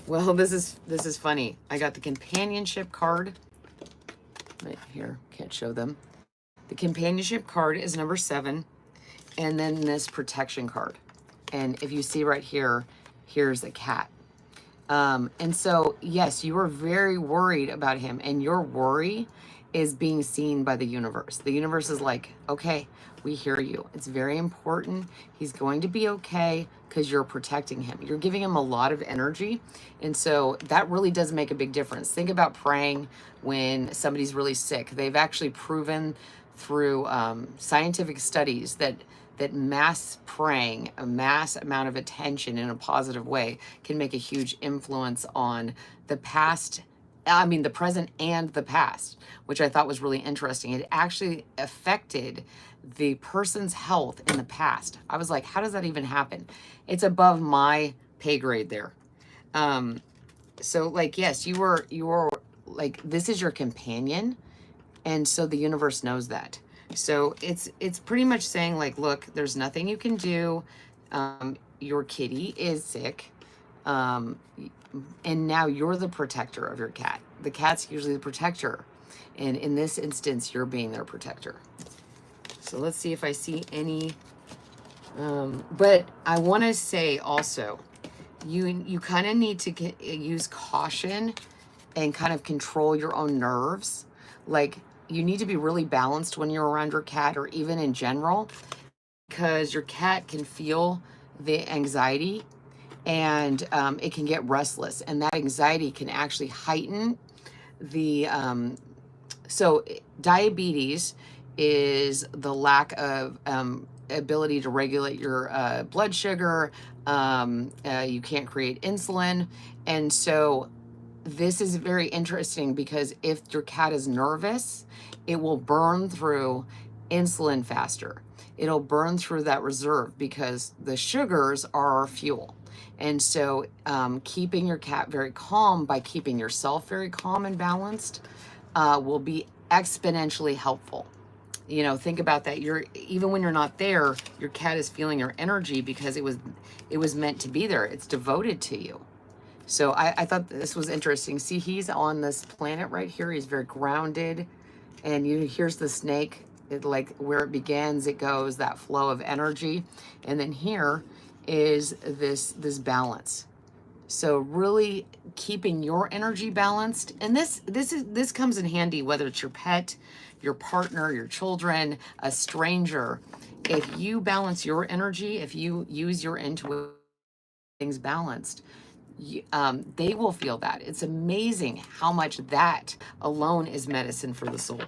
Well, this is funny. I got the companionship card right here. Can't show them. The companionship card is number 7, and then this protection card. And if you see right here, here's a cat. And so, yes, you are very worried about him, and your worry is being seen by the universe. The universe is like, okay, we hear you. It's very important. He's going to be okay because you're protecting him. You're giving him a lot of energy. And so that really does make a big difference. Think about praying when somebody's really sick. They've actually proven through scientific studies that mass praying, a mass amount of attention in a positive way, can make a huge influence on the past. I mean, the present and the past, which I thought was really interesting. It actually affected the person's health in the past. I was like, how does that even happen? It's above my pay grade there. So like, yes, you were like, this is your companion. And so the universe knows that. So it's pretty much saying like, look, there's nothing you can do. Your kitty is sick. And now you're the protector of your cat. The cat's usually the protector. And in this instance, you're being their protector. So let's see if I see any. But I want to say also, you kind of need to use caution and kind of control your own nerves. Like, you need to be really balanced when you're around your cat, or even in general, because your cat can feel the anxiety, and it can get restless, and that anxiety can actually heighten the so diabetes is the lack of ability to regulate your blood sugar. You can't create insulin, and so this is very interesting, because if your cat is nervous, it will burn through insulin faster. It'll burn through that reserve, because the sugars are our fuel. And so keeping your cat very calm by keeping yourself very calm and balanced will be exponentially helpful. You know, think about that. Even when you're not there, your cat is feeling your energy, because it was meant to be there. It's devoted to you. So I thought this was interesting. See, he's on this planet right here. He's very grounded. And here's the snake. Like, where it begins, it goes, that flow of energy. And then here is this balance. So really keeping your energy balanced. And this comes in handy, whether it's your pet, your partner, your children, a stranger. If you balance your energy, if you use your intuition, things balanced, they will feel that. It's amazing how much that alone is medicine for the soul.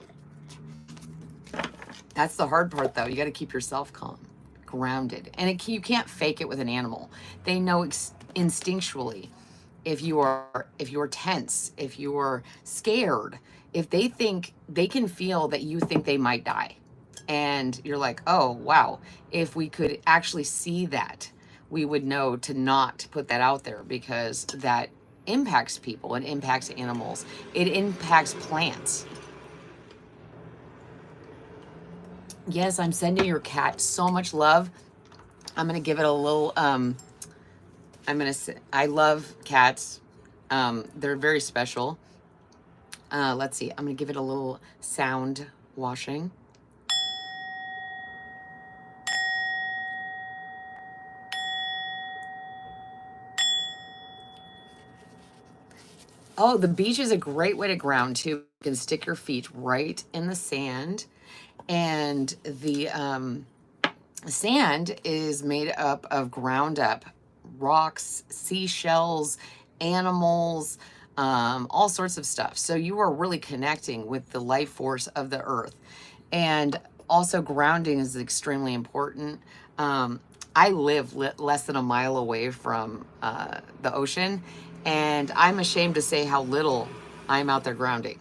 That's the hard part, though. You got to keep yourself calm, grounded, and you can't fake it with an animal. They know instinctually if you are tense, if you are scared, if they can feel that you think they might die, and you're like, oh wow, if we could actually see that, we would know to not put that out there, because that impacts people, it impacts animals, it impacts plants. Yes, I'm sending your cat so much love. I'm gonna give it a little I love cats. They're very special. Let's see, I'm gonna give it a little sound washing. Oh, the beach is a great way to ground too. You can stick your feet right in the sand, and the sand is made up of ground up rocks, seashells, animals, all sorts of stuff. So you are really connecting with the life force of the earth. And also grounding is extremely important. I live less than a mile away from the ocean, and I'm ashamed to say how little I'm out there grounding.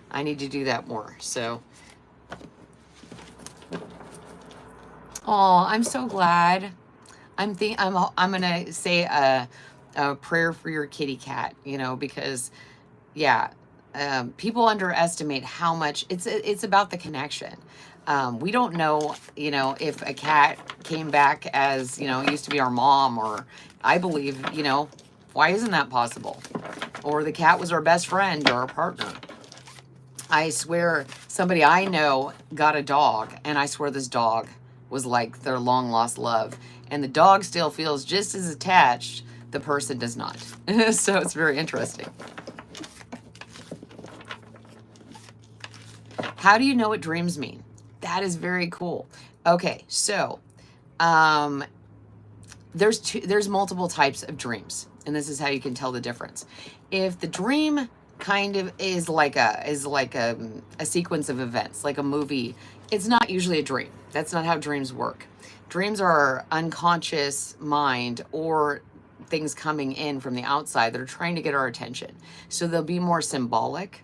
I need to do that more. So, oh, I'm so glad. I'm gonna say a prayer for your kitty cat. You know, because yeah, people underestimate how much it's about the connection. We don't know, you know, if a cat came back as, you know, used to be our mom, or I believe, you know, why isn't that possible? Or the cat was our best friend or our partner. I swear somebody I know got a dog, and I swear this dog was like their long lost love. And the dog still feels just as attached. The person does not. So it's very interesting. How do you know what dreams mean? That is very cool. Okay, so there's multiple types of dreams, and this is how you can tell the difference. If the dream kind of is like a sequence of events, like a movie. It's not usually a dream. That's not how dreams work. Dreams are our unconscious mind or things coming in from the outside that are trying to get our attention. So they'll be more symbolic.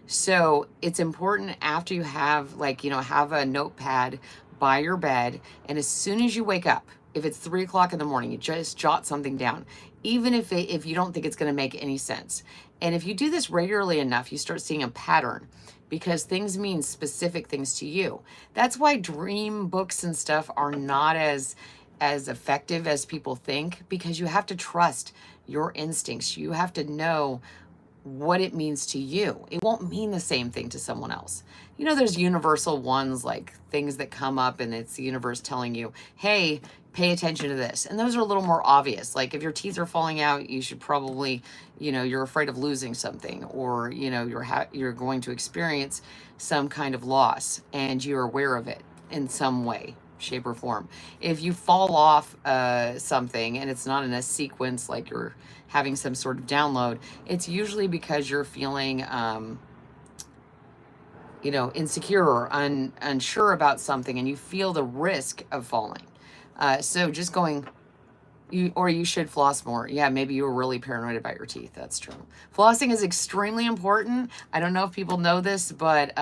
So it's important after you have, like, have a notepad by your bed. And as soon as you wake up, if it's 3 o'clock in the morning, you just jot something down, even if you don't think it's going to make any sense. And if you do this regularly enough, you start seeing a pattern, because things mean specific things to you. That's why dream books and stuff are not as effective as people think, because you have to trust your instincts. You have to know what it means to you. It won't mean the same thing to someone else. There's universal ones, like things that come up and it's the universe telling you, hey, pay attention to this. And those are a little more obvious. Like if your teeth are falling out, you should probably, you're afraid of losing something, or, you're going to experience some kind of loss and you're aware of it in some way, shape, or form. If you fall off something and it's not in a sequence, like you're having some sort of download, it's usually because you're feeling insecure or unsure about something, and you feel the risk of falling. So just going, you should floss more. Yeah, maybe you were really paranoid about your teeth. That's true. Flossing is extremely important. I don't know if people know this, but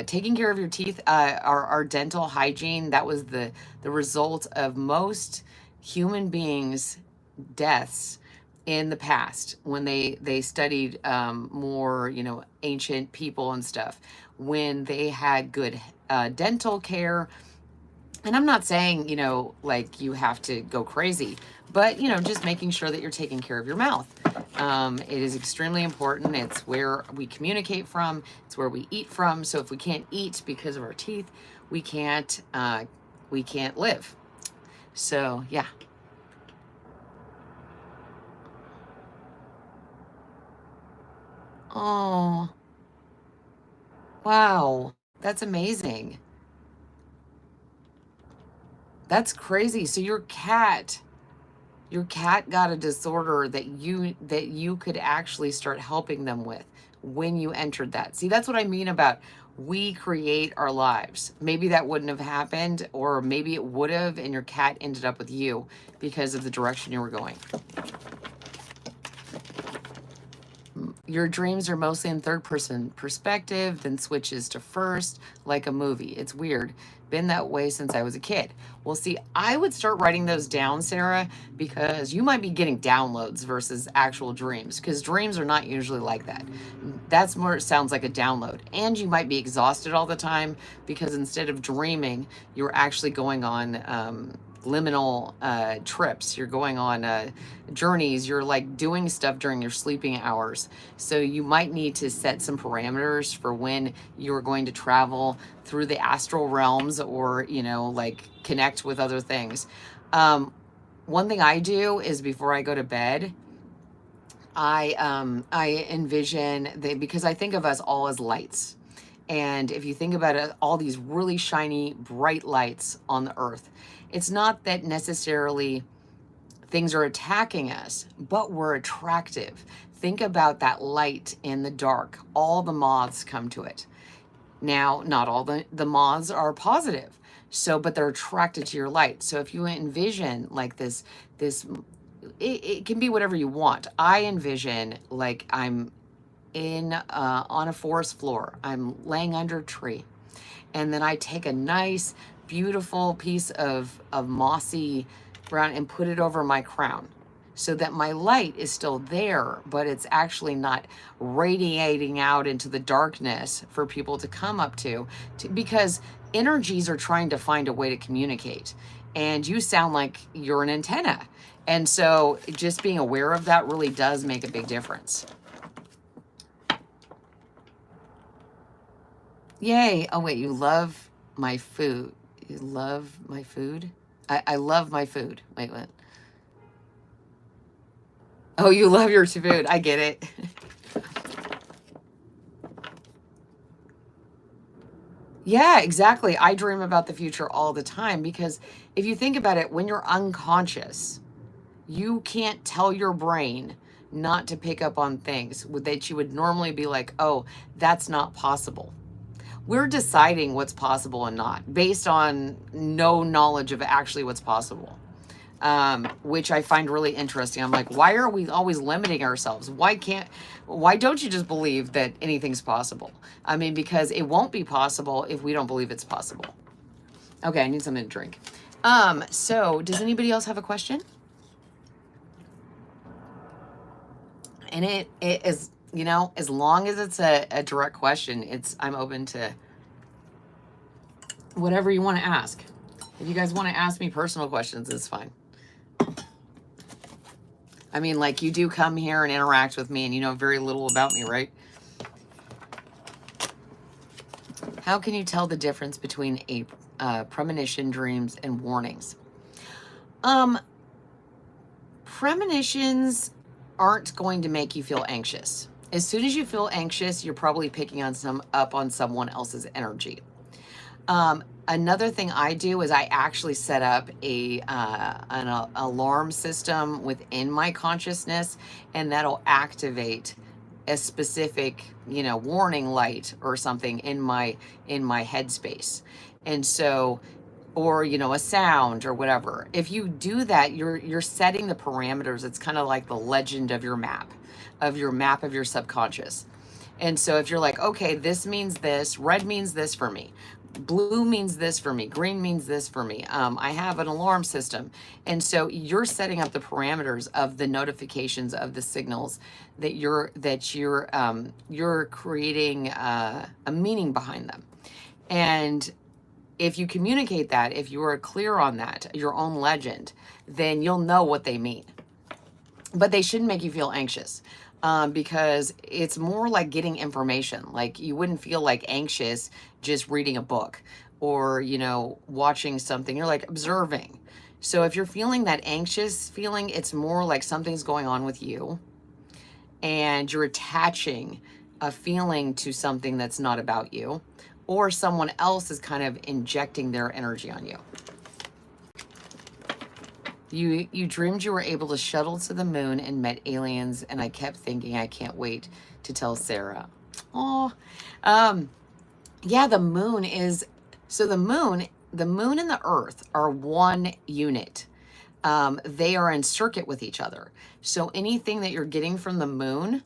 taking care of your teeth, our dental hygiene, that was the result of most human beings' deaths in the past, when they studied more ancient people and stuff, when they had good dental care. And I'm not saying like you have to go crazy, but just making sure that you're taking care of your mouth. It is extremely important. It's where we communicate from. It's where we eat from. So if we can't eat because of our teeth, we can't live. So yeah. Oh, wow. That's amazing. That's crazy. So your cat got a disorder that you could actually start helping them with when you entered that. See, that's what I mean about, we create our lives. Maybe that wouldn't have happened, or maybe it would have, and your cat ended up with you because of the direction you were going. Your dreams are mostly in third person perspective, then switches to first, like a movie. It's weird. Been that way since I was a kid. Well, see, I would start writing those down, Sarah, because you might be getting downloads versus actual dreams, because dreams are not usually like that. That's more, it sounds like a download. And you might be exhausted all the time, because instead of dreaming, you're actually going on liminal trips. You're going on journeys. You're like doing stuff during your sleeping hours. So you might need to set some parameters for when you're going to travel through the astral realms, or like connect with other things. One thing I do is, before I go to bed, I envision because I think of us all as lights. And if you think about it, all these really shiny, bright lights on the earth, it's not that necessarily things are attacking us, but we're attractive. Think about that light in the dark. All the moths come to it. Now, not all the moths are positive. So, but they're attracted to your light. So if you envision like this, it can be whatever you want. I envision like I'm on a forest floor. I'm laying under a tree. And then I take a nice, beautiful piece of mossy ground and put it over my crown, so that my light is still there, but it's actually not radiating out into the darkness for people to come up to, because energies are trying to find a way to communicate. And you sound like you're an antenna. And so just being aware of that really does make a big difference. Yay. Oh, wait, you love my food. You love my food? I love my food. Wait, what? Oh, you love your food. I get it. Yeah, exactly. I dream about the future all the time, because if you think about it, when you're unconscious, you can't tell your brain not to pick up on things that you would normally be like, oh, that's not possible. We're deciding what's possible and not based on no knowledge of actually what's possible, which I find really interesting. I'm like, why are we always limiting ourselves? Why don't you just believe that anything's possible? I mean, because it won't be possible if we don't believe it's possible. Okay, I need something to drink. So does anybody else have a question? And it is, you know, as long as it's a direct question, I'm open to whatever you want to ask. If you guys want to ask me personal questions, it's fine. I mean, like, you do come here and interact with me and you know very little about me, right? How can you tell the difference between a premonition, dreams, and warnings? Premonitions aren't going to make you feel anxious. As soon as you feel anxious, you're probably picking up on someone else's energy. Another thing I do is I actually set up an alarm system within my consciousness, and that'll activate a specific, you know, warning light or something in my headspace. And so, or, you know, a sound or whatever. If you do that, you're setting the parameters. It's kind of like the legend of your map of your subconscious. And so if you're like, okay, this means this, red means this for me, blue means this for me, green means this for me. I have an alarm system. And so you're setting up the parameters of the notifications of the signals that you're creating a meaning behind them. And if you communicate that, if you are clear on that, your own legend, then you'll know what they mean. But they shouldn't make you feel anxious. Because it's more like getting information. Like, you wouldn't feel like anxious just reading a book or, you know, watching something. You're like observing. So if you're feeling that anxious feeling, it's more like something's going on with you and you're attaching a feeling to something that's not about you, or someone else is kind of injecting their energy on you. You dreamed you were able to shuttle to the moon and met aliens, and I kept thinking, I can't wait to tell Sarah. Oh, yeah, the moon is, so the moon and the earth are one unit. They are in circuit with each other. So anything that you're getting from the moon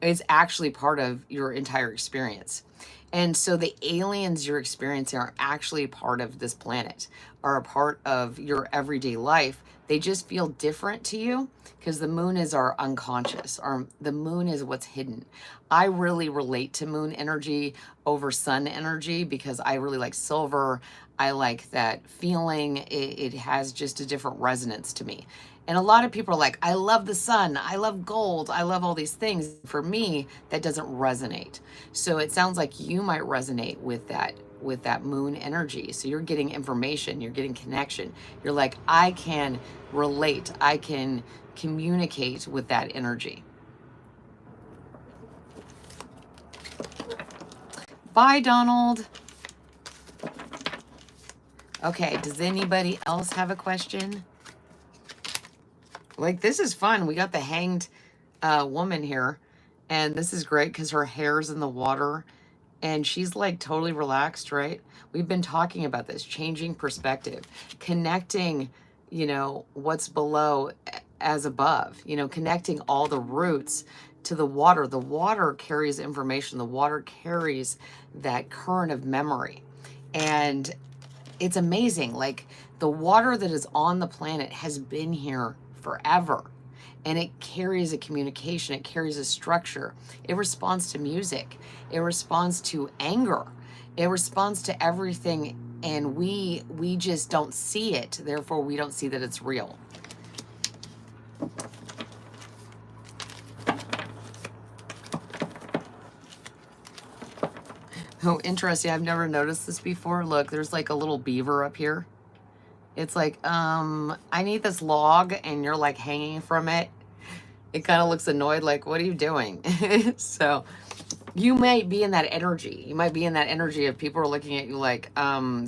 is actually part of your entire experience. And so the aliens you're experiencing are actually part of this planet, are a part of your everyday life. They just feel different to you because the moon is our unconscious, or the moon is what's hidden. I really relate to moon energy over sun energy because I really like silver. I like that feeling. It has just a different resonance to me. And a lot of people are like, I love the sun, I love gold, I love all these things. For me, that doesn't resonate. So it sounds like you might resonate with that moon energy. So you're getting information, you're getting connection. You're like, I can relate, I can communicate with that energy. Bye, Donald. Okay, does anybody else have a question? Like, this is fun. We got the hanged woman here, and this is great because her hair's in the water and she's like totally relaxed, right? We've been talking about this, changing perspective, connecting, you know, what's below as above, you know, connecting all the roots to the water. The water carries information. The water carries that current of memory. And it's amazing. Like, the water that is on the planet has been here forever, and it carries a communication, it carries a structure, it responds to music, it responds to anger, it responds to everything, and we just don't see it, therefore we don't see that it's real. Oh, interesting. I've never noticed this before. Look, there's like a little beaver up here. It's like, I need this log, and you're like hanging from it. It kind of looks annoyed, like, what are you doing? So You might be in that energy. You might be in that energy of people are looking at you like,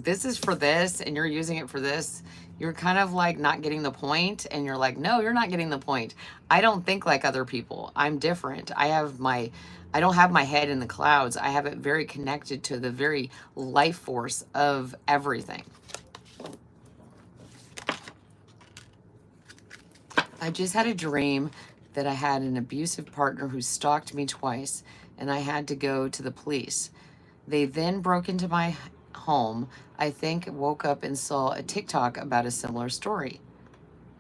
this is for this and you're using it for this. You're kind of like not getting the point, and you're like, no, you're not getting the point. I don't think like other people. I'm different. I don't have my head in the clouds. I have it very connected to the very life force of everything. I just had a dream that I had an abusive partner who stalked me twice, and I had to go to the police. They then broke into my home. I think woke up and saw a TikTok about a similar story.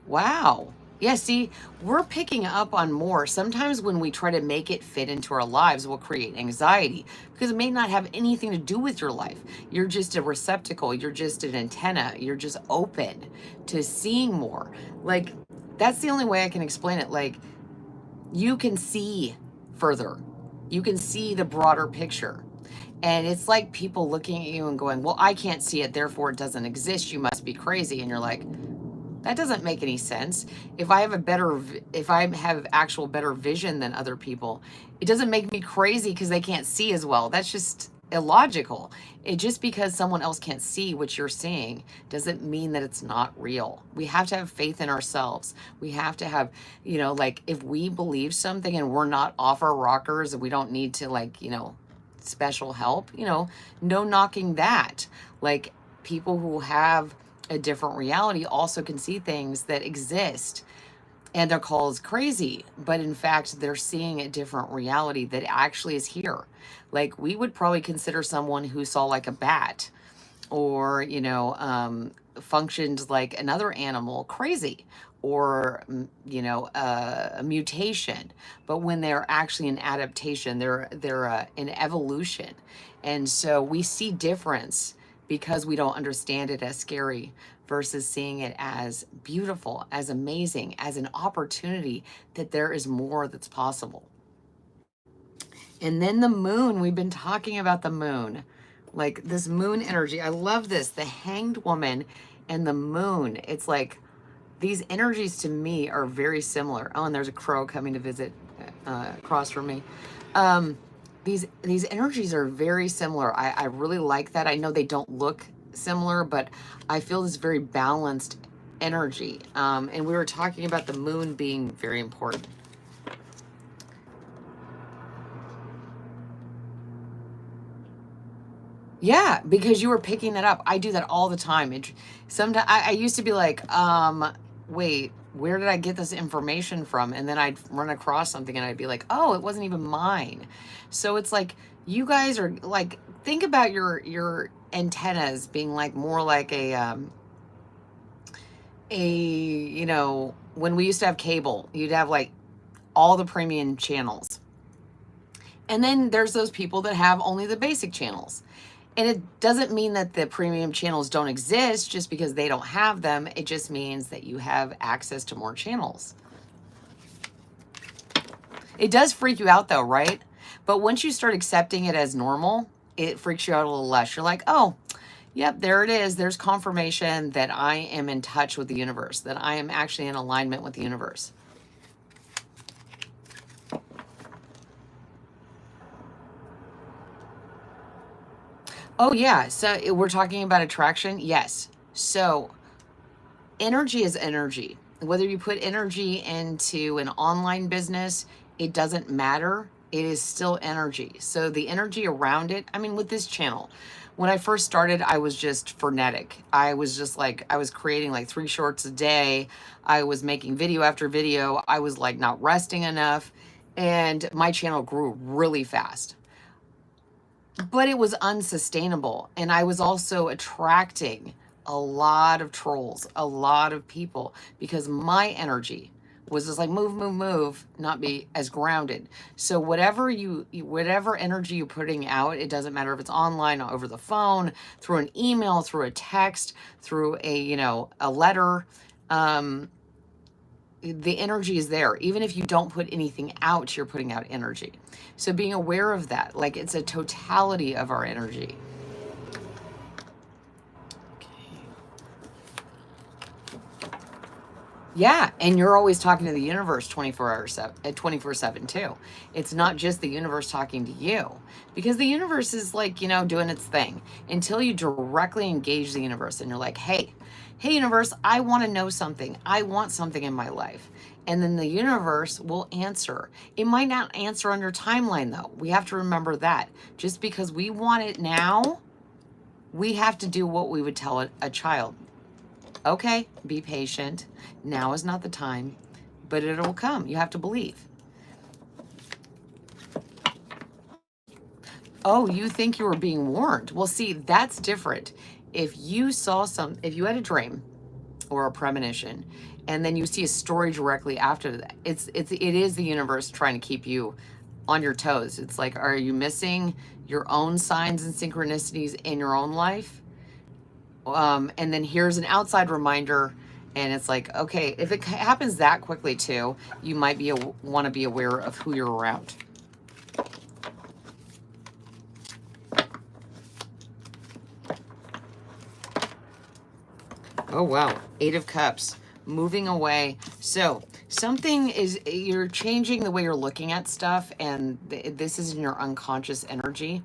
Wow. Yeah, see, we're picking up on more. Sometimes when we try to make it fit into our lives, we'll create anxiety because it may not have anything to do with your life. You're just a receptacle, you're just an antenna, you're just open to seeing more. Like, that's the only way I can explain it. Like, you can see further, you can see the broader picture. And it's like people looking at you and going, well, I can't see it, therefore it doesn't exist. You must be crazy. And you're like, that doesn't make any sense. If I have actual better vision than other people, it doesn't make me crazy because they can't see as well. That's just illogical. It just because someone else can't see what you're seeing doesn't mean that it's not real. We have to have faith in ourselves. We have to have, like if we believe something and we're not off our rockers and we don't need to special help, no knocking that. Like people who have a different reality also can see things that exist and they're called crazy, but in fact they're seeing a different reality that actually is here. Like we would probably consider someone who saw like a bat or functioned like another animal crazy, or a mutation. But when they're actually an adaptation, they're an evolution. And so we see difference because we don't understand it as scary versus seeing it as beautiful, as amazing, as an opportunity that there is more that's possible. And then the moon, we've been talking about the moon, like this moon energy. I love this, the Hanged Woman and the moon. It's like these energies to me are very similar. Oh, and there's a crow coming to visit across from me. These energies are very similar. I really like that. I know they don't look similar, but I feel this very balanced energy. And we were talking about the moon being very important. Yeah, because you were picking that up. I do that all the time. Sometimes I used to be like, wait, where did I get this information from? And then I'd run across something and I'd be like, oh, it wasn't even mine. So it's like you guys are like, think about your antennas being like more like when we used to have cable, you'd have like all the premium channels. And then there's those people that have only the basic channels. And it doesn't mean that the premium channels don't exist just because they don't have them. It just means that you have access to more channels. It does freak you out though, right? But once you start accepting it as normal, it freaks you out a little less. You're like, oh, yep, there it is. There's confirmation that I am in touch with the universe, that I am actually in alignment with the universe. Oh, yeah. So we're talking about attraction. Yes. So energy is energy. Whether you put energy into an online business, it doesn't matter. It is still energy. So the energy around it, I mean, with this channel, when I first started, I was just frenetic. I was just like, I was creating like 3 shorts a day. I was making video after video. I was like not resting enough. And my channel grew really fast. But it was unsustainable. And I was also attracting a lot of trolls, a lot of people, because my energy was just like move, move, move, not be as grounded. So whatever energy you're putting out, it doesn't matter if it's online, over the phone, through an email, through a text, through a letter, the energy is there. Even if you don't put anything out, you're putting out energy. So being aware of that, like it's a totality of our energy. Okay. Yeah, and you're always talking to the universe 24 hours 24/7 too. It's not just the universe talking to you, because the universe is like, doing its thing until you directly engage the universe and you're like, "Hey universe, I want to know something. I want something in my life." And then the universe will answer. It might not answer on your timeline though. We have to remember that. Just because we want it now, we have to do what we would tell a child. Okay, be patient. Now is not the time, but it'll come. You have to believe. Oh, you think you were being warned? Well, see, that's different. If you if you had a dream or a premonition, and then you see a story directly after that, it is the universe trying to keep you on your toes. It's like, are you missing your own signs and synchronicities in your own life? And then here's an outside reminder, and it's like, okay, if it happens that quickly too, you might want to be aware of who you're around. Oh wow, 8 of Cups, moving away. So you're changing the way you're looking at stuff, and this is in your unconscious energy,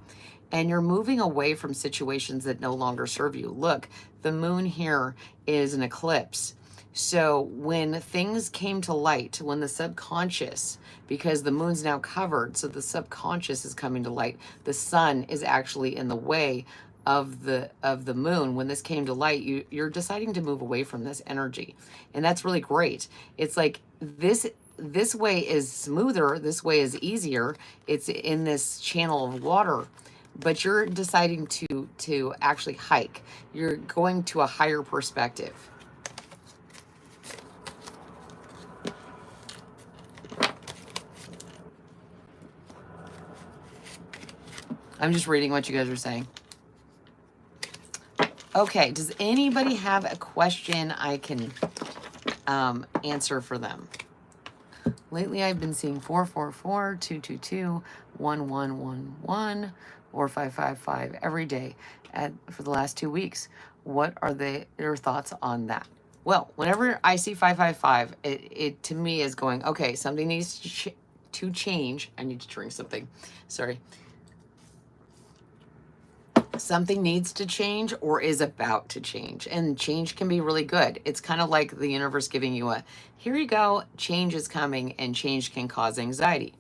and you're moving away from situations that no longer serve you. Look, the moon here is an eclipse. So when things came to light, when the subconscious, because the moon's now covered, so the subconscious is coming to light, the sun is actually in the way of the moon. When this came to light, you're deciding to move away from this energy, and that's really great. It's like this way is smoother, this way is easier, it's in this channel of water, but you're deciding to actually hike. You're going to a higher perspective. I'm just reading what you guys are saying. Okay, does anybody have a question I can answer for them? Lately, I've been seeing 444, 222, 1111, or 555 every day for the last 2 weeks. What are your thoughts on that? Well, whenever I see 555, it to me is going, okay, something needs to change. I need to drink something. Sorry. Something needs to change or is about to change, and change can be really good. It's kind of like the universe giving you here you go, change is coming, and change can cause anxiety.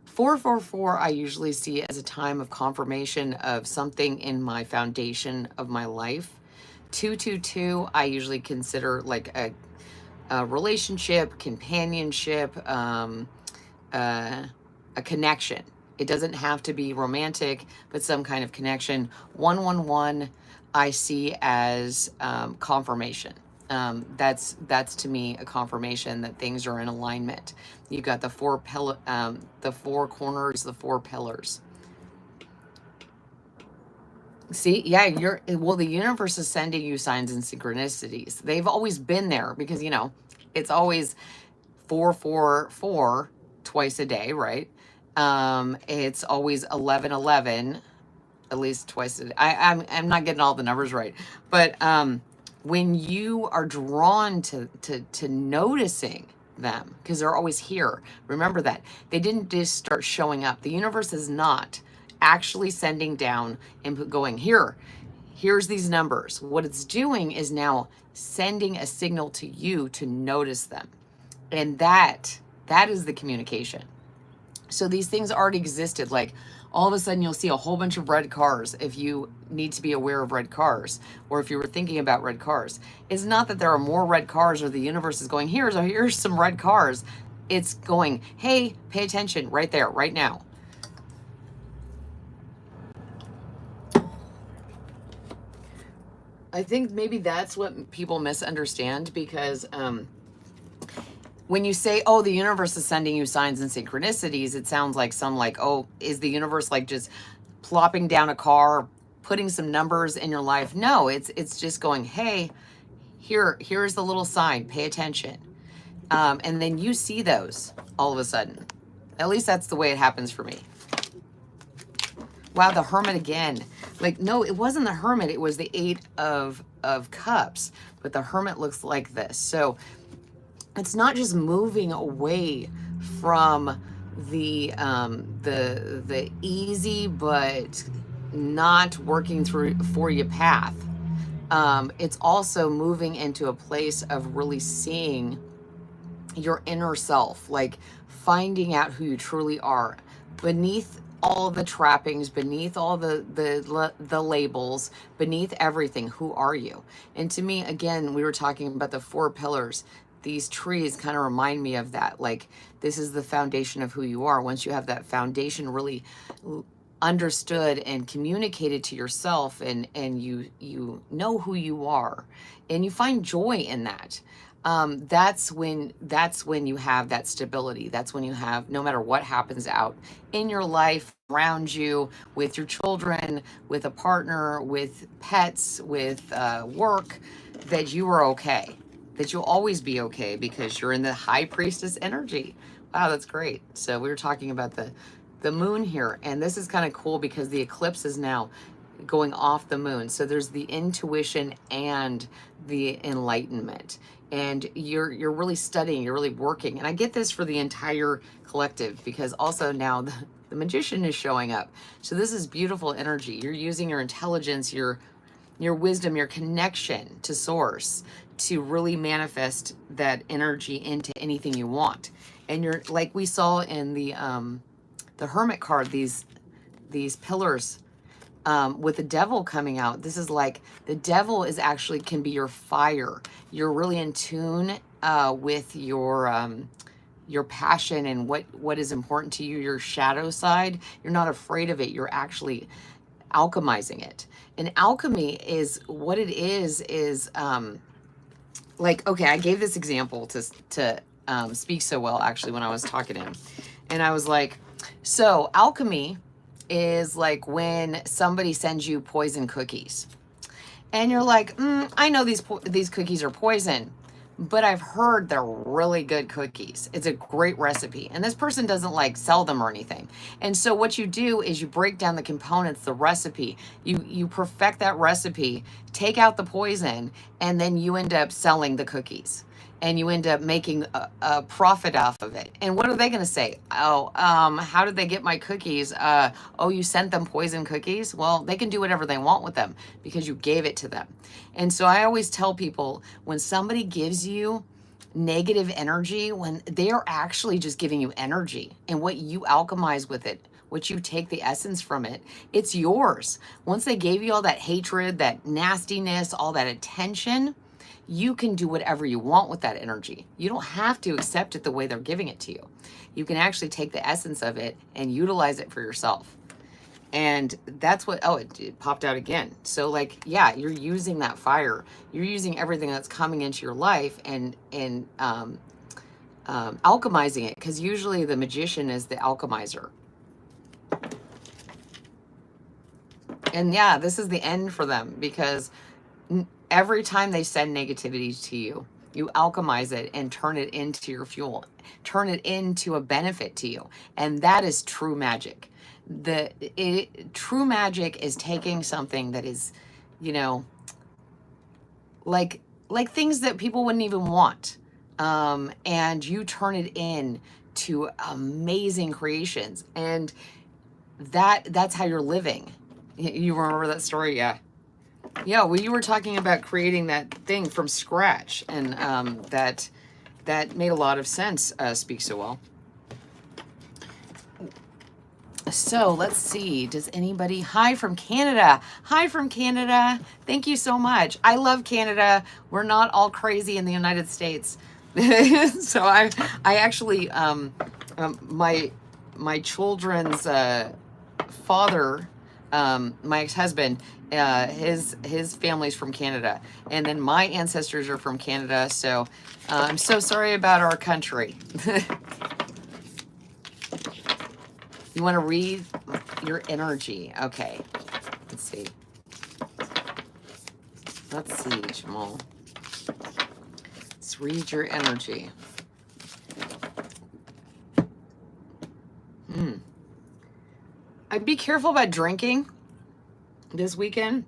444 I usually see as a time of confirmation of something in my foundation of my life. 222 I usually consider like a relationship, companionship, a connection. It doesn't have to be romantic, but some kind of connection. 111 I see as confirmation. That's to me a confirmation that things are in alignment. You got the four corners, the 4 pillars. See, yeah, the universe is sending you signs and synchronicities. They've always been there because it's always 444 twice a day, right? It's always 1111, at least twice a day. I'm not getting all the numbers right, but when you are drawn to noticing them, because they're always here, remember that they didn't just start showing up. The universe is not actually sending down and going here's these numbers. What it's doing is now sending a signal to you to notice them, and that is the communication. So these things already existed. Like all of a sudden you'll see a whole bunch of red cars if you need to be aware of red cars, or if you were thinking about red cars. It's not that there are more red cars or the universe is going, here's some red cars. It's going, hey, pay attention right there, right now. I think maybe that's what people misunderstand, because when you say, oh, the universe is sending you signs and synchronicities, it sounds like oh, is the universe like just plopping down a car, putting some numbers in your life? No, it's just going, hey, here's the little sign, pay attention. And then you see those all of a sudden. At least that's the way it happens for me. Wow, the Hermit again. Like, no, it wasn't the Hermit. It was the 8 of Cups. But the Hermit looks like this. So it's not just moving away from the easy but not working through for you path. It's also moving into a place of really seeing your inner self, like finding out who you truly are beneath all the trappings, beneath all the labels, beneath everything. Who are you? And to me, again, we were talking about the 4 pillars. These trees kind of remind me of that. Like, this is the foundation of who you are. Once you have that foundation really understood and communicated to yourself, and you know who you are, and you find joy in that, that's when you have that stability. That's when you have, no matter what happens out in your life, around you, with your children, with a partner, with pets, with work, that you are okay, that you'll always be okay because you're in the high priestess energy. Wow, that's great. So we were talking about the moon here, and this is kind of cool because the eclipse is now going off the moon. So there's the intuition and the enlightenment. And you're really studying, you're really working. And I get this for the entire collective because also now the magician is showing up. So this is beautiful energy. You're using your intelligence, your wisdom, your connection to source to really manifest that energy into anything you want. And you're, like we saw in the Hermit card, these pillars, with the devil coming out. This is like the devil is actually can be your fire. You're really in tune with your passion and what is important to you, your shadow side. You're not afraid of it. You're actually alchemizing it. And alchemy is what it is like, okay, I gave this example to Speak So Well, actually, when I was talking to him. And I was like, so alchemy is like when somebody sends you poison cookies. And you're like, I know these cookies are poison, but I've heard they're really good cookies. It's a great recipe. And this person doesn't like sell them or anything. And so what you do is you break down the components, the recipe, you perfect that recipe, take out the poison, and then you end up selling the cookies. And you end up making a profit off of it. And what are they going to say? Oh, how did they get my cookies? Oh, you sent them poison cookies? Well, they can do whatever they want with them because you gave it to them. And so I always tell people, when somebody gives you negative energy, when they are actually just giving you energy, and what you alchemize with it, what you take the essence from it, it's yours. Once they gave you all that hatred, that nastiness, all that attention, you can do whatever you want with that energy. You don't have to accept it the way they're giving it to you. You can actually take the essence of it and utilize it for yourself. And that's what, oh, it popped out again. So like, yeah, you're using that fire. You're using everything that's coming into your life and alchemizing it, because usually the magician is the alchemizer. And yeah, this is the end for them, because every time they send negativity to you, you alchemize it and turn it into your fuel, turn it into a benefit to you. And that is true magic. True magic is taking something that is, you know, like things that people wouldn't even want. And you turn it in to amazing creations. And that's how you're living. You remember that story? Yeah. Yeah, well, you were talking about creating that thing from scratch, and that made a lot of sense, Speak So Well. So let's see, does anybody, hi from Canada. Hi from Canada. Thank you so much. I love Canada. We're not all crazy in the United States. So I actually, my children's father, my ex-husband, his family's from Canada, and then my ancestors are from Canada. So I'm so sorry about our country. You want to read your energy? Okay, let's see. Let's see, Jamal. Let's read your energy. I'd be careful about drinking this weekend.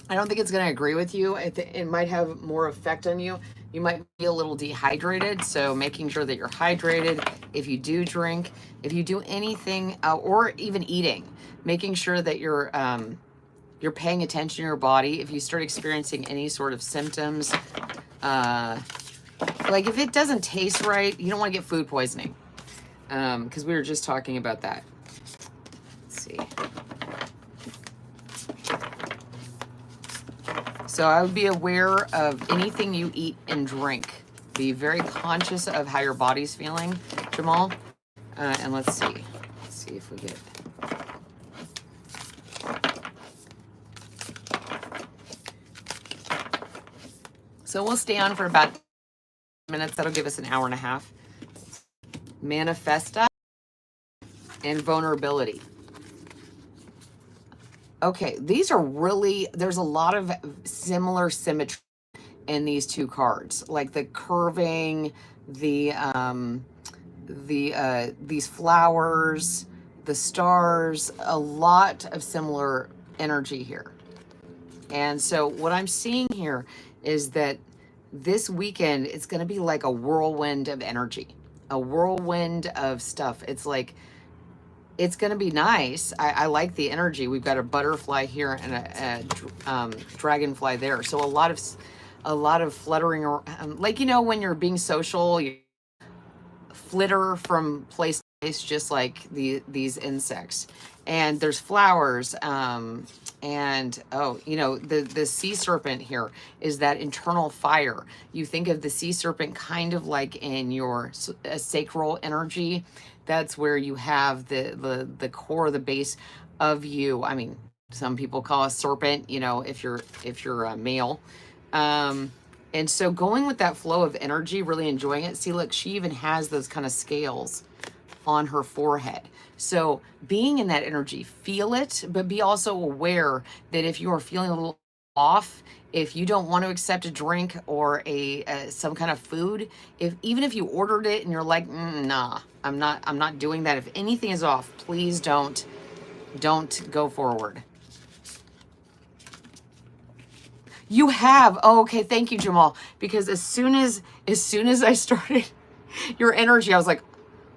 I don't think it's going to agree with you. It might have more effect on you You might be a little dehydrated, so making sure that you're hydrated. If you do drink, if you do anything, or even eating, making sure that you're paying attention to your body. If you start experiencing any sort of symptoms, like if it doesn't taste right, you don't want to get food poisoning, because we were just talking about that. Let's see. So I would be aware of anything you eat and drink. Be very conscious of how your body's feeling, Jamal. And let's see. Let's see if we get... So we'll stay on for about minutes. That'll give us an hour and a half. Manifesta and vulnerability. Okay, these are really, there's a lot of similar symmetry in these two cards, like the curving, these flowers, the stars, a lot of similar energy here. And so what I'm seeing here is that this weekend, it's going to be like a whirlwind of energy, a whirlwind of stuff. It's like, it's going to be nice. I like the energy. We've got a butterfly here and a dragonfly there. So a lot of fluttering, like, you know, when you're being social, you flitter from place to place, just like these insects. And there's flowers, and oh, you know, the sea serpent here is that internal fire. You think of the sea serpent kind of like in your sacral energy. That's where you have the core, the base of you. I mean, some people call a serpent, you know, if you're a male. And so going with that flow of energy, really enjoying it. See, look, she even has those kind of scales on her forehead. So being in that energy, feel it, but be also aware that if you are feeling a little off, if you don't want to accept a drink or some kind of food, even if you ordered it and you're like, nah, I'm not doing that. If anything is off, please don't go forward. You have. Oh, okay. Thank you, Jamal. Because as soon as I started your energy, I was like,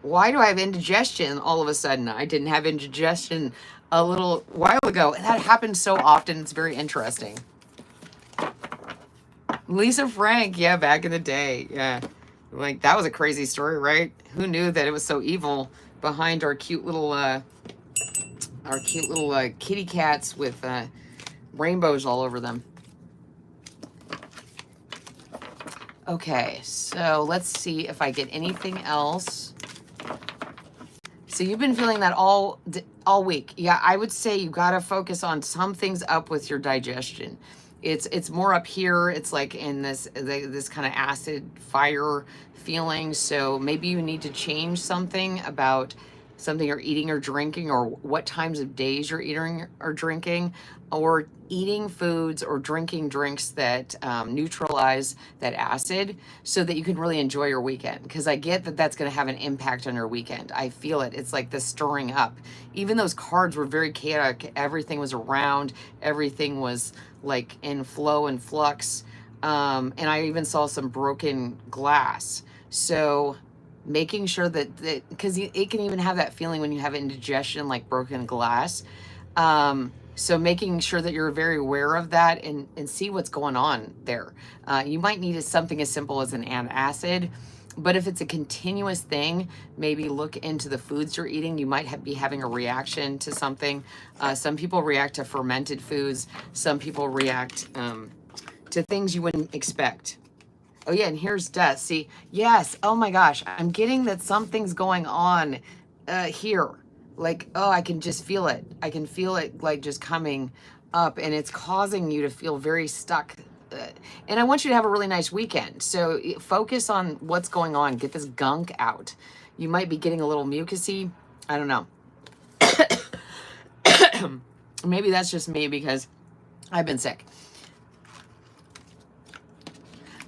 why do I have indigestion all of a sudden? I didn't have indigestion a little while ago. And that happens so often. It's very interesting. Lisa Frank. Yeah, back in the day. Yeah. Like, that was a crazy story, right? Who knew that it was so evil behind our cute little kitty cats with rainbows all over them. Okay, so let's see if I get anything else. So you've been feeling that all week. Yeah, I would say you got to focus on something's up with your digestion. It's more up here. It's like in this kind of acid fire feeling. So maybe you need to change something about something you're eating or drinking, or what times of days you're eating or drinking, or eating foods or drinking drinks that neutralize that acid, so that you can really enjoy your weekend. Because I get that that's going to have an impact on your weekend. I feel it. It's like the stirring up. Even those cards were very chaotic. Everything was around. Everything was like in flow and flux. And I even saw some broken glass. So making sure that because it can even have that feeling when you have indigestion, like broken glass. So making sure that you're very aware of that and see what's going on there. You might need something as simple as an antacid, but if it's a continuous thing, maybe look into the foods you're eating. You might be having a reaction to something. Some people react to fermented foods. Some people react to things you wouldn't expect. Oh yeah, and here's death. See, yes, oh my gosh, I'm getting that something's going on here. Like, oh, I can just feel it. I can feel it like just coming up, and it's causing you to feel very stuck. And I want you to have a really nice weekend. So focus on what's going on. Get this gunk out. You might be getting a little mucusy. I don't know. Maybe that's just me because I've been sick.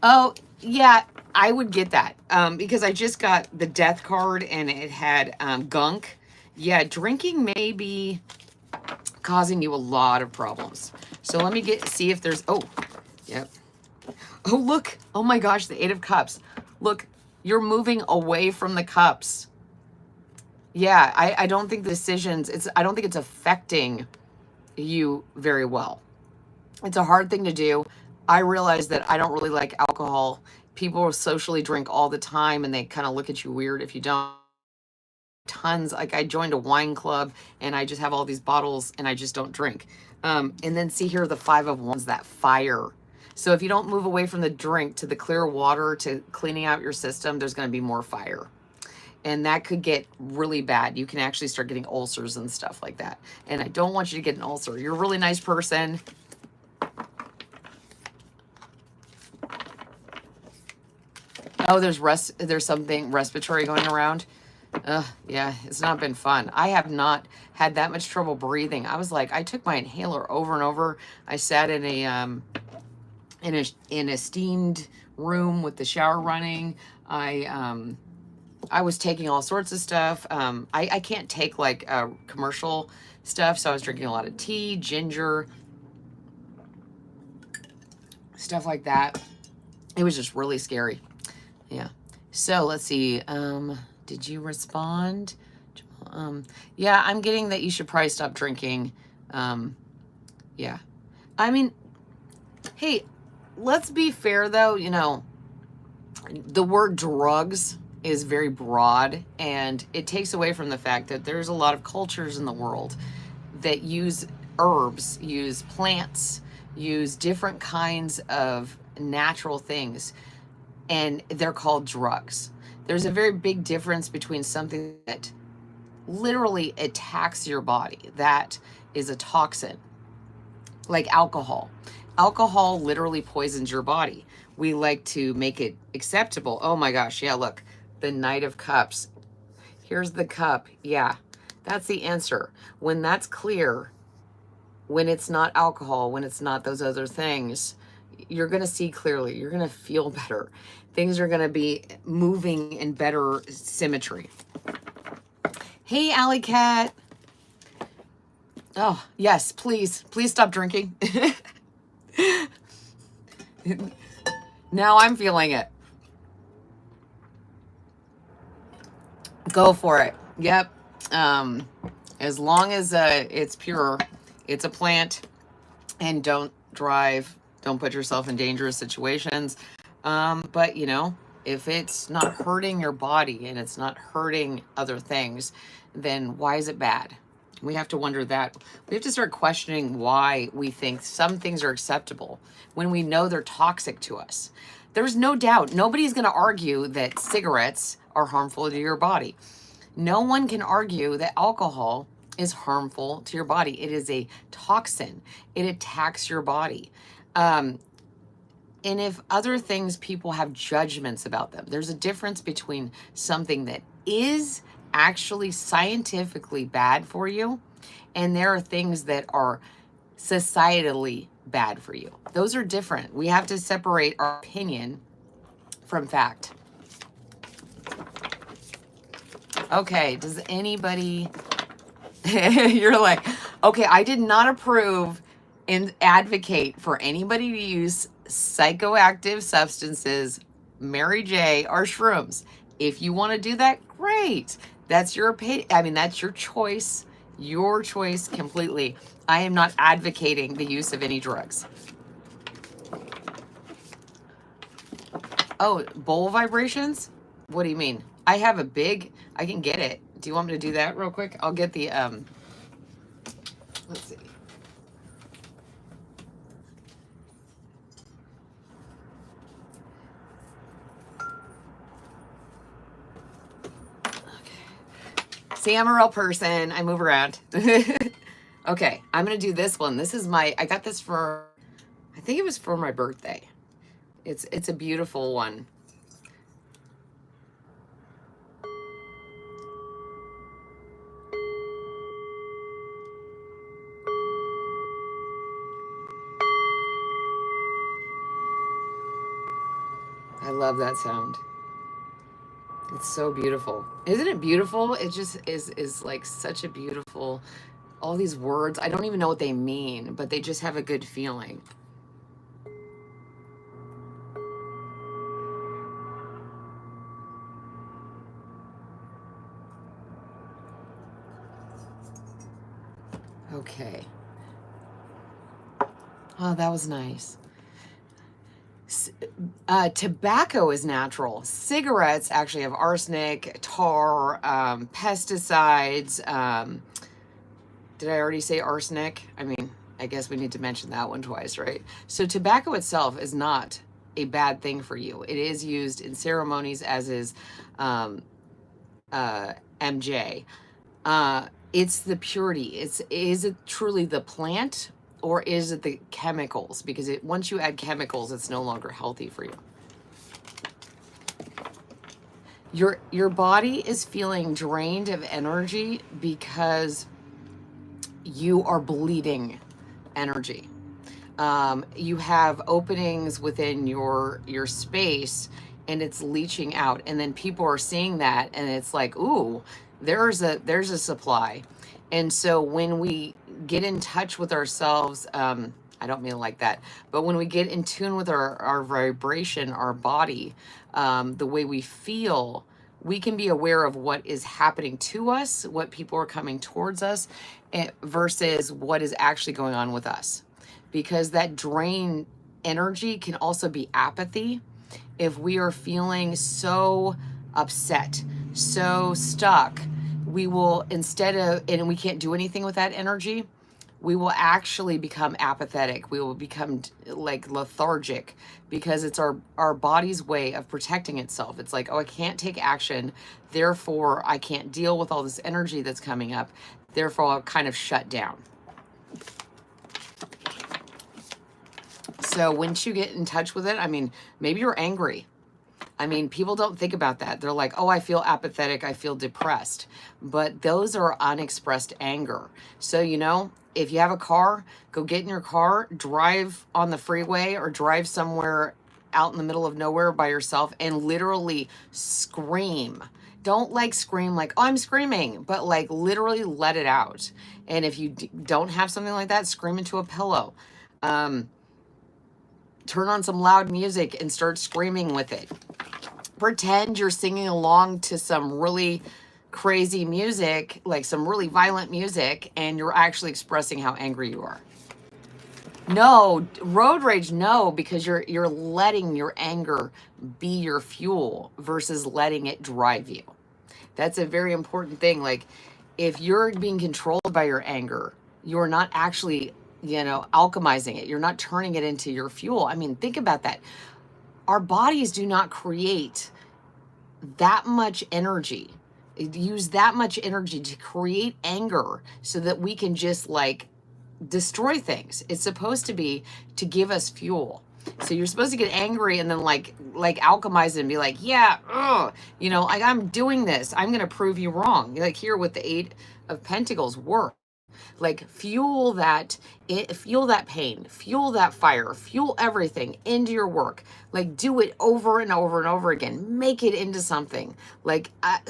Oh, yeah, I would get that because I just got the death card and it had gunk. Yeah, drinking may be causing you a lot of problems. So let me see if there's, oh, yep. Oh, look. Oh my gosh, the Eight of Cups. Look, you're moving away from the cups. Yeah, I don't think the decisions, I don't think it's affecting you very well. It's a hard thing to do. I realize that I don't really like alcohol. People socially drink all the time and they kind of look at you weird if you don't. Tons, like I joined a wine club and I just have all these bottles and I just don't drink. And then see here the Five of Wands, that fire. So if you don't move away from the drink to the clear water to cleaning out your system, there's going to be more fire. And that could get really bad. You can actually start getting ulcers and stuff like that. And I don't want you to get an ulcer. You're a really nice person. Oh, there's something respiratory going around. Yeah, it's not been fun. I have not had that much trouble breathing. I was like, I took my inhaler over and over. I sat in a steamed room with the shower running. I was taking all sorts of stuff. I can't take like commercial stuff, so I was drinking a lot of tea, ginger, stuff like that. It was just really scary. Yeah. So let's see. Did you respond? Yeah, I'm getting that you should probably stop drinking. Yeah. I mean, hey, let's be fair though, you know, the word drugs is very broad and it takes away from the fact that there's a lot of cultures in the world that use herbs, use plants, use different kinds of natural things, and they're called drugs. There's a very big difference between something that literally attacks your body, that is a toxin, like alcohol. Alcohol literally poisons your body. We like to make it acceptable. Oh my gosh, yeah, look, the Knight of Cups. Here's the cup. Yeah, that's the answer. When that's clear, when it's not alcohol, when it's not those other things, you're going to see clearly. You're going to feel better. Things are going to be moving in better symmetry. Hey, Alley Cat. Oh, yes, please. Please stop drinking. Now I'm feeling it. Go for it. Yep. As long as it's pure, it's a plant, and don't drive, don't put yourself in dangerous situations. But you know, if it's not hurting your body and it's not hurting other things, then why is it bad? We have to wonder that. We have to start questioning why we think some things are acceptable when we know they're toxic to us. There's no doubt. Nobody's going to argue that cigarettes are harmful to your body. No one can argue that alcohol is harmful to your body. It is a toxin. It attacks your body. And if other things, people have judgments about them. There's a difference between something that is actually scientifically bad for you, and there are things that are societally bad for you. Those are different. We have to separate our opinion from fact. Okay, does anybody... You're like, okay, I did not approve and advocate for anybody to use psychoactive substances, Mary J, or shrooms. If you want to do that, great. That's your opinion. I mean, that's your choice completely. I am not advocating the use of any drugs. Oh, bowl vibrations? What do you mean? I have a big, I can get it. Do you want me to do that real quick? I'll get the, let's see. See, I'm a real person. I move around. Okay, I'm going to do this one. This is I got this for, I think it was for my birthday. It's a beautiful one. I love that sound. It's so beautiful. Isn't it beautiful? It just is like such a beautiful, all these words. I don't even know what they mean, but they just have a good feeling. Okay. Oh, that was nice. Tobacco is natural. Cigarettes actually have arsenic, tar, pesticides. Did I already say arsenic? I mean, I guess we need to mention that one twice, right? So tobacco itself is not a bad thing for you. It is used in ceremonies, as is MJ. It's the purity. Is it truly the plant, or is it the chemicals? Because once you add chemicals, it's no longer healthy for you. Your body is feeling drained of energy because you are bleeding energy. You have openings within your space, and it's leaching out, and then people are seeing that, and it's like, ooh, there's a supply. And so when we get in touch with ourselves, I don't mean it like that, but when we get in tune with our vibration, our body, the way we feel, we can be aware of what is happening to us, what people are coming towards us, versus what is actually going on with us. Because that drain energy can also be apathy. If we are feeling so upset, so stuck, we will, instead of, and we can't do anything with that energy, we will actually become apathetic. We will become like lethargic, because it's our body's way of protecting itself. It's like, oh, I can't take action, therefore I can't deal with all this energy that's coming up, therefore I'll kind of shut down. So once you get in touch with it, I mean, maybe you're angry. I mean, people don't think about that. They're like, oh, I feel apathetic, I feel depressed. But those are unexpressed anger. So, if you have a car, go get in your car, drive on the freeway, or drive somewhere out in the middle of nowhere by yourself, and literally scream. Don't scream like, oh, I'm screaming, but literally let it out. And if you don't have something like that, scream into a pillow. Turn on some loud music and start screaming with it. Pretend you're singing along to some really crazy music, like some really violent music, and you're actually expressing how angry you are. No, road rage, no, because you're letting your anger be your fuel versus letting it drive you. That's a very important thing. Like, if you're being controlled by your anger, you're not actually, alchemizing it. You're not turning it into your fuel. I mean, think about that. Our bodies do not create that much energy, use that much energy to create anger so that we can just destroy things. It's supposed to be to give us fuel. So you're supposed to get angry and then alchemize it and be like, yeah, I'm doing this. I'm going to prove you wrong. Like here with the 8 of Pentacles, work. Fuel that pain, fuel that fire, fuel everything into your work. Do it over and over and over again. Make it into something.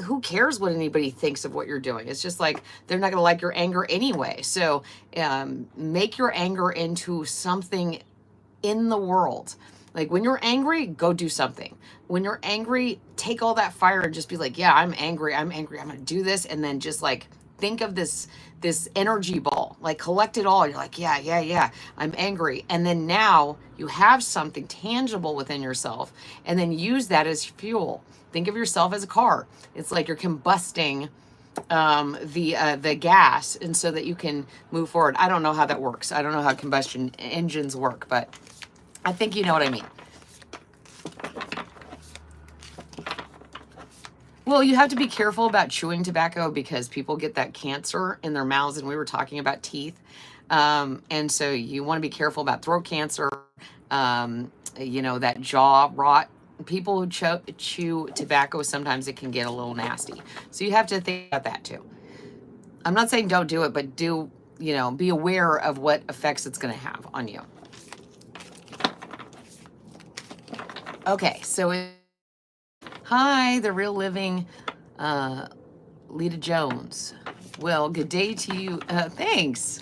Who cares what anybody thinks of what you're doing? It's just they're not gonna like your anger anyway. So make your anger into something in the world. When you're angry, go do something. When you're angry, take all that fire and just be like, yeah, I'm angry, I'm gonna do this. And then just think of this energy ball, collect it all. You're like, yeah, I'm angry. And then now you have something tangible within yourself, and then use that as fuel. Think of yourself as a car. It's like you're combusting the gas, and so that you can move forward. I don't know how that works. I don't know how combustion engines work, but I think you know what I mean. Well, you have to be careful about chewing tobacco because people get that cancer in their mouths, and we were talking about teeth. And so you want to be careful about throat cancer, that jaw rot. People who chew tobacco, sometimes it can get a little nasty. So you have to think about that too. I'm not saying don't do it, but do, be aware of what effects it's going to have on you. Okay, so hi, the real living Lita Jones. Well, good day to you. Thanks.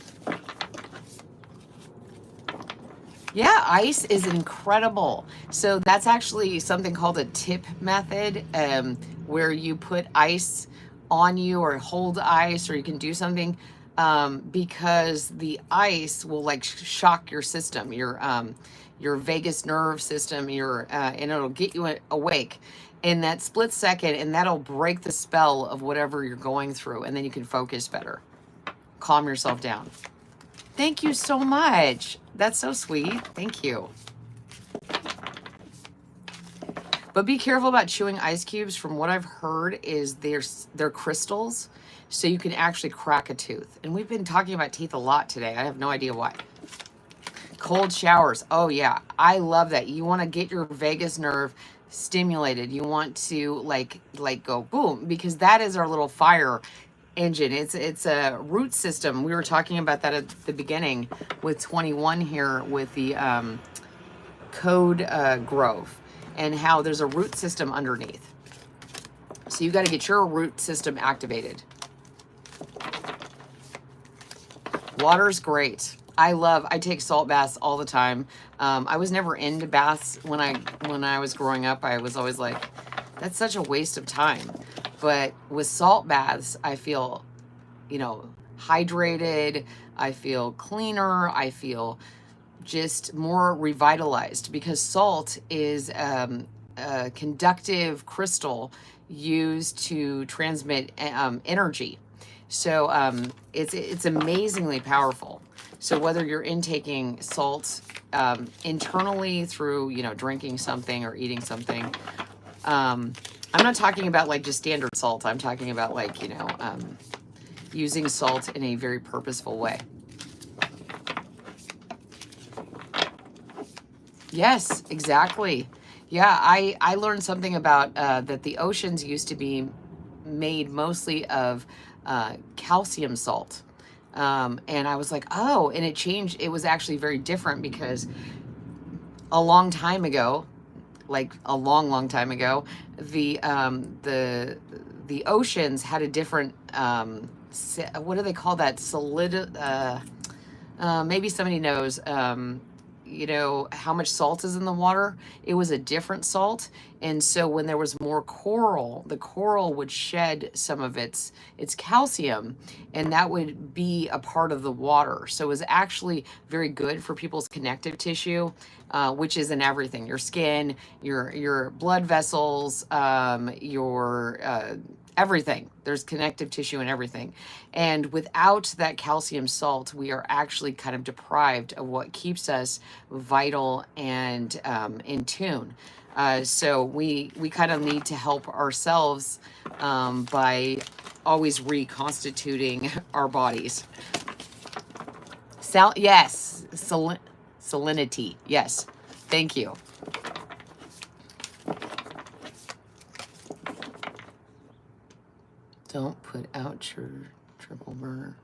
Yeah, ice is incredible. So that's actually something called a tip method, where you put ice on you or hold ice, or you can do something. because the ice will like shock your system, your vagus nerve system, and it'll get you awake in that split second, and that'll break the spell of whatever you're going through, and then you can focus better, calm yourself down. Thank you so much. That's so sweet. Thank you. But be careful about chewing ice cubes. From what I've heard is they're crystals, so you can actually crack a tooth. And we've been talking about teeth a lot today. I have no idea why. Cold showers. Oh yeah, I love that. You want to get your vagus nerve stimulated. You want to like go boom, because that is our little fire engine. It's a root system. We were talking about that at the beginning with 21 here with the code growth, and how there's a root system underneath. So you got to get your root system activated. Water's great. I take salt baths all the time. I was never into baths when I was growing up. I was always like, that's such a waste of time. But with salt baths, I feel, hydrated. I feel cleaner. I feel just more revitalized, because salt is a conductive crystal used to transmit energy. So it's amazingly powerful. So whether you're intaking salt internally through, drinking something or eating something, I'm not talking about like just standard salt. I'm talking about like, using salt in a very purposeful way. Yes, exactly. Yeah, I learned something about that the oceans used to be made mostly of calcium salt. And I was like, oh, and it changed. It was actually very different, because a long time ago, like a long, long time ago, the oceans had a different, what do they call that? Maybe somebody knows, how much salt is in the water. It was a different salt. And so when there was more coral, the coral would shed some of its calcium, and that would be a part of the water. So it was actually very good for people's connective tissue, which is in everything: your skin, your blood vessels, your everything. There's connective tissue and everything. And without that calcium salt, we are actually kind of deprived of what keeps us vital and in tune. So we kind of need to help ourselves by always reconstituting our bodies. Yes, salinity. Yes, thank you. Don't put out your triple burner.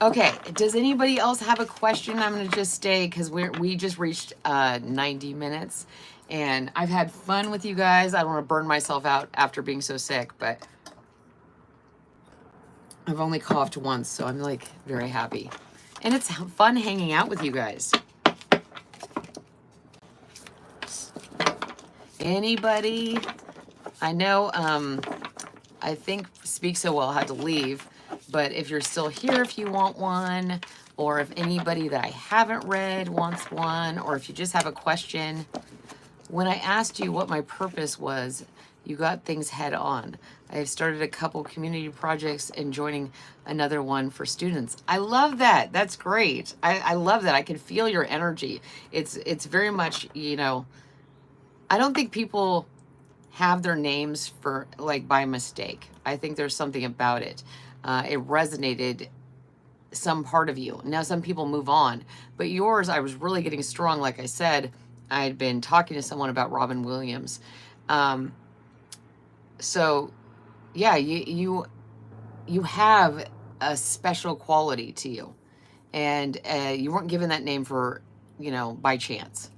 Okay, does anybody else have a question? I'm gonna just stay, because we just reached 90 minutes, and I've had fun with you guys. I don't want to burn myself out after being so sick, but I've only coughed once, so I'm like very happy. And it's fun hanging out with you guys. Anybody? I know, I think Speak So Well had to leave, but if you're still here, if you want one, or if anybody that I haven't read wants one, or if you just have a question. When I asked you what my purpose was, you got things head on. I have started a couple community projects and joining another one for students. I love that. That's great. I love that. I can feel your energy. It's very much, I don't think people have their names for like by mistake. I think there's something about it. It resonated some part of you. Now some people move on, but yours, I was really getting strong. Like I said, I had been talking to someone about Robin Williams. So yeah, you have a special quality to you, and you weren't given that name for, by chance.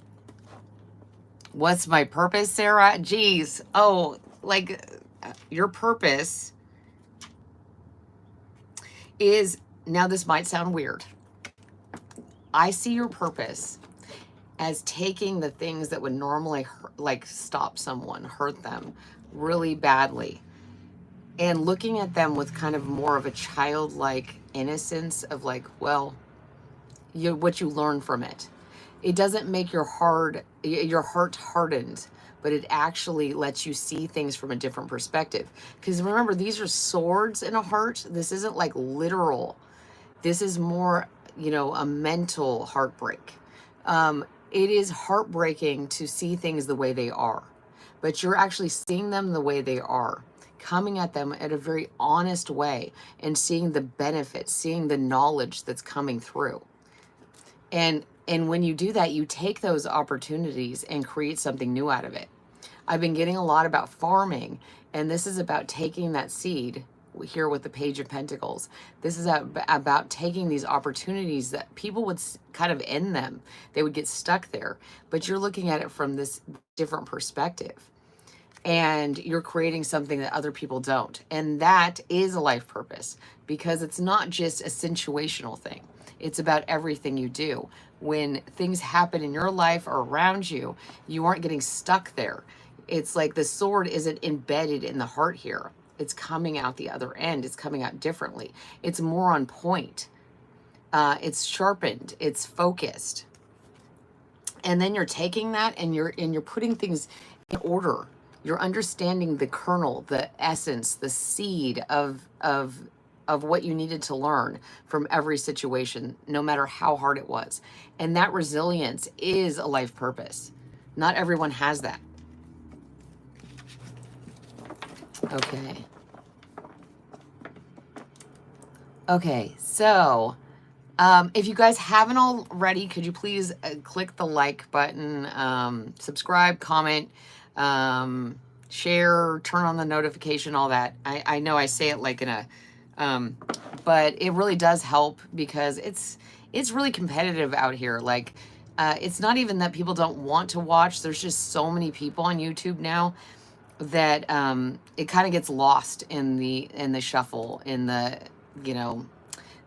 What's my purpose, Sarah? Geez. Oh, like your purpose is, now this might sound weird. I see your purpose as taking the things that would normally stop someone, hurt them really badly, and looking at them with kind of more of a childlike innocence of like, well, what you learn from it. It doesn't make your heart hardened, but it actually lets you see things from a different perspective. Because remember, these are swords in a heart. This isn't like literal. This is more, a mental heartbreak. It is heartbreaking to see things the way they are, but you're actually seeing them the way they are, coming at them at a very honest way and seeing the benefits, seeing the knowledge that's coming through. And when you do that, you take those opportunities and create something new out of it. I've been getting a lot about farming, and this is about taking that seed here with the Page of Pentacles. This is about taking these opportunities that people would kind of end them. They would get stuck there, but you're looking at it from this different perspective, and you're creating something that other people don't. And that is a life purpose, because it's not just a situational thing. It's about everything you do. When things happen in your life or around you, you aren't getting stuck there. It's like the sword isn't embedded in the heart here. It's coming out the other end. It's coming out differently. It's more on point. It's sharpened. It's focused. And then you're taking that and you're putting things in order. You're understanding the kernel, the essence, the seed of what you needed to learn from every situation, no matter how hard it was. And that resilience is a life purpose. Not everyone has that. Okay. Okay, so if you guys haven't already, could you please click the like button, subscribe, comment, share, turn on the notification, all that. I know I say it like in a, but it really does help, because it's really competitive out here. Like, it's not even that people don't want to watch. There's just so many people on YouTube now that it kind of gets lost in the shuffle, in the,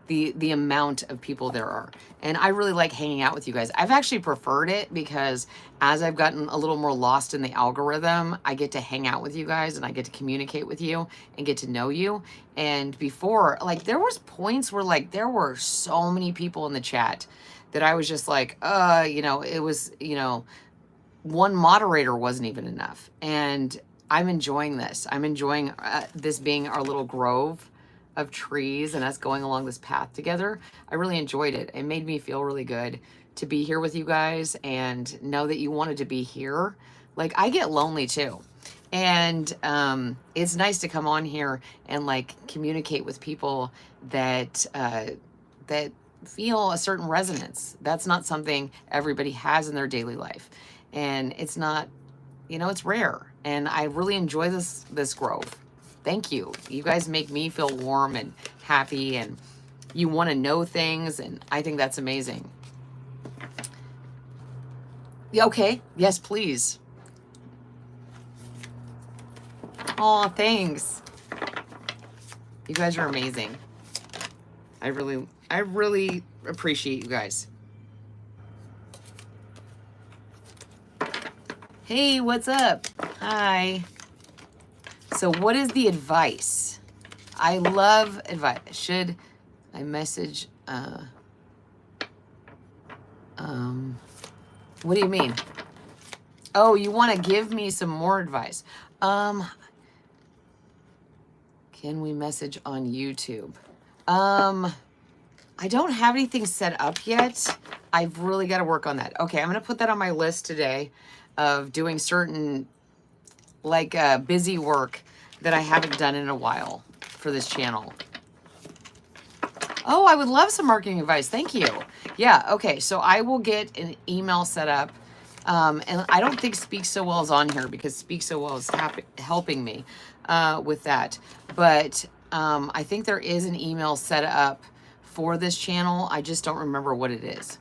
the amount of people there are. And I really like hanging out with you guys. I've actually preferred it, because as I've gotten a little more lost in the algorithm, I get to hang out with you guys and I get to communicate with you and get to know you. And before, like, there was points where like there were so many people in the chat that I was just like, it was, one moderator wasn't even enough. And I'm enjoying this. I'm enjoying this being our little grove of trees and us going along this path together. I really enjoyed it. It made me feel really good to be here with you guys and know that you wanted to be here. Like, I get lonely too. And it's nice to come on here and like communicate with people that that feel a certain resonance. That's not something everybody has in their daily life. And it's not, it's rare. And I really enjoy this grove. Thank you. You guys make me feel warm and happy, and you want to know things, and I think that's amazing. Yeah, okay. Yes, please. Oh, thanks. You guys are amazing. I really appreciate you guys. Hey, what's up? Hi. So what is the advice? I love advice. Should I message? What do you mean? Oh, you want to give me some more advice? Can we message on YouTube? I don't have anything set up yet. I've really got to work on that. Okay, I'm going to put that on my list today of doing certain like busy work that I haven't done in a while for this channel. Oh, I would love some marketing advice. Thank you. Yeah, okay, so I will get an email set up. And I don't think Speak So Well is on here, because Speak So Well is helping me with that. But I think there is an email set up for this channel. I just don't remember what it is.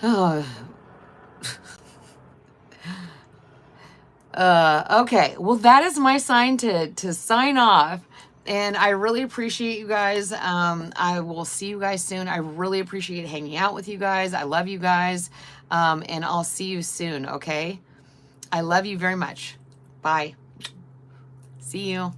Oh. Okay, well, that is my sign to sign off. And I really appreciate you guys. I will see you guys soon. I really appreciate hanging out with you guys. I love you guys. And I'll see you soon, okay? I love you very much. Bye. See you.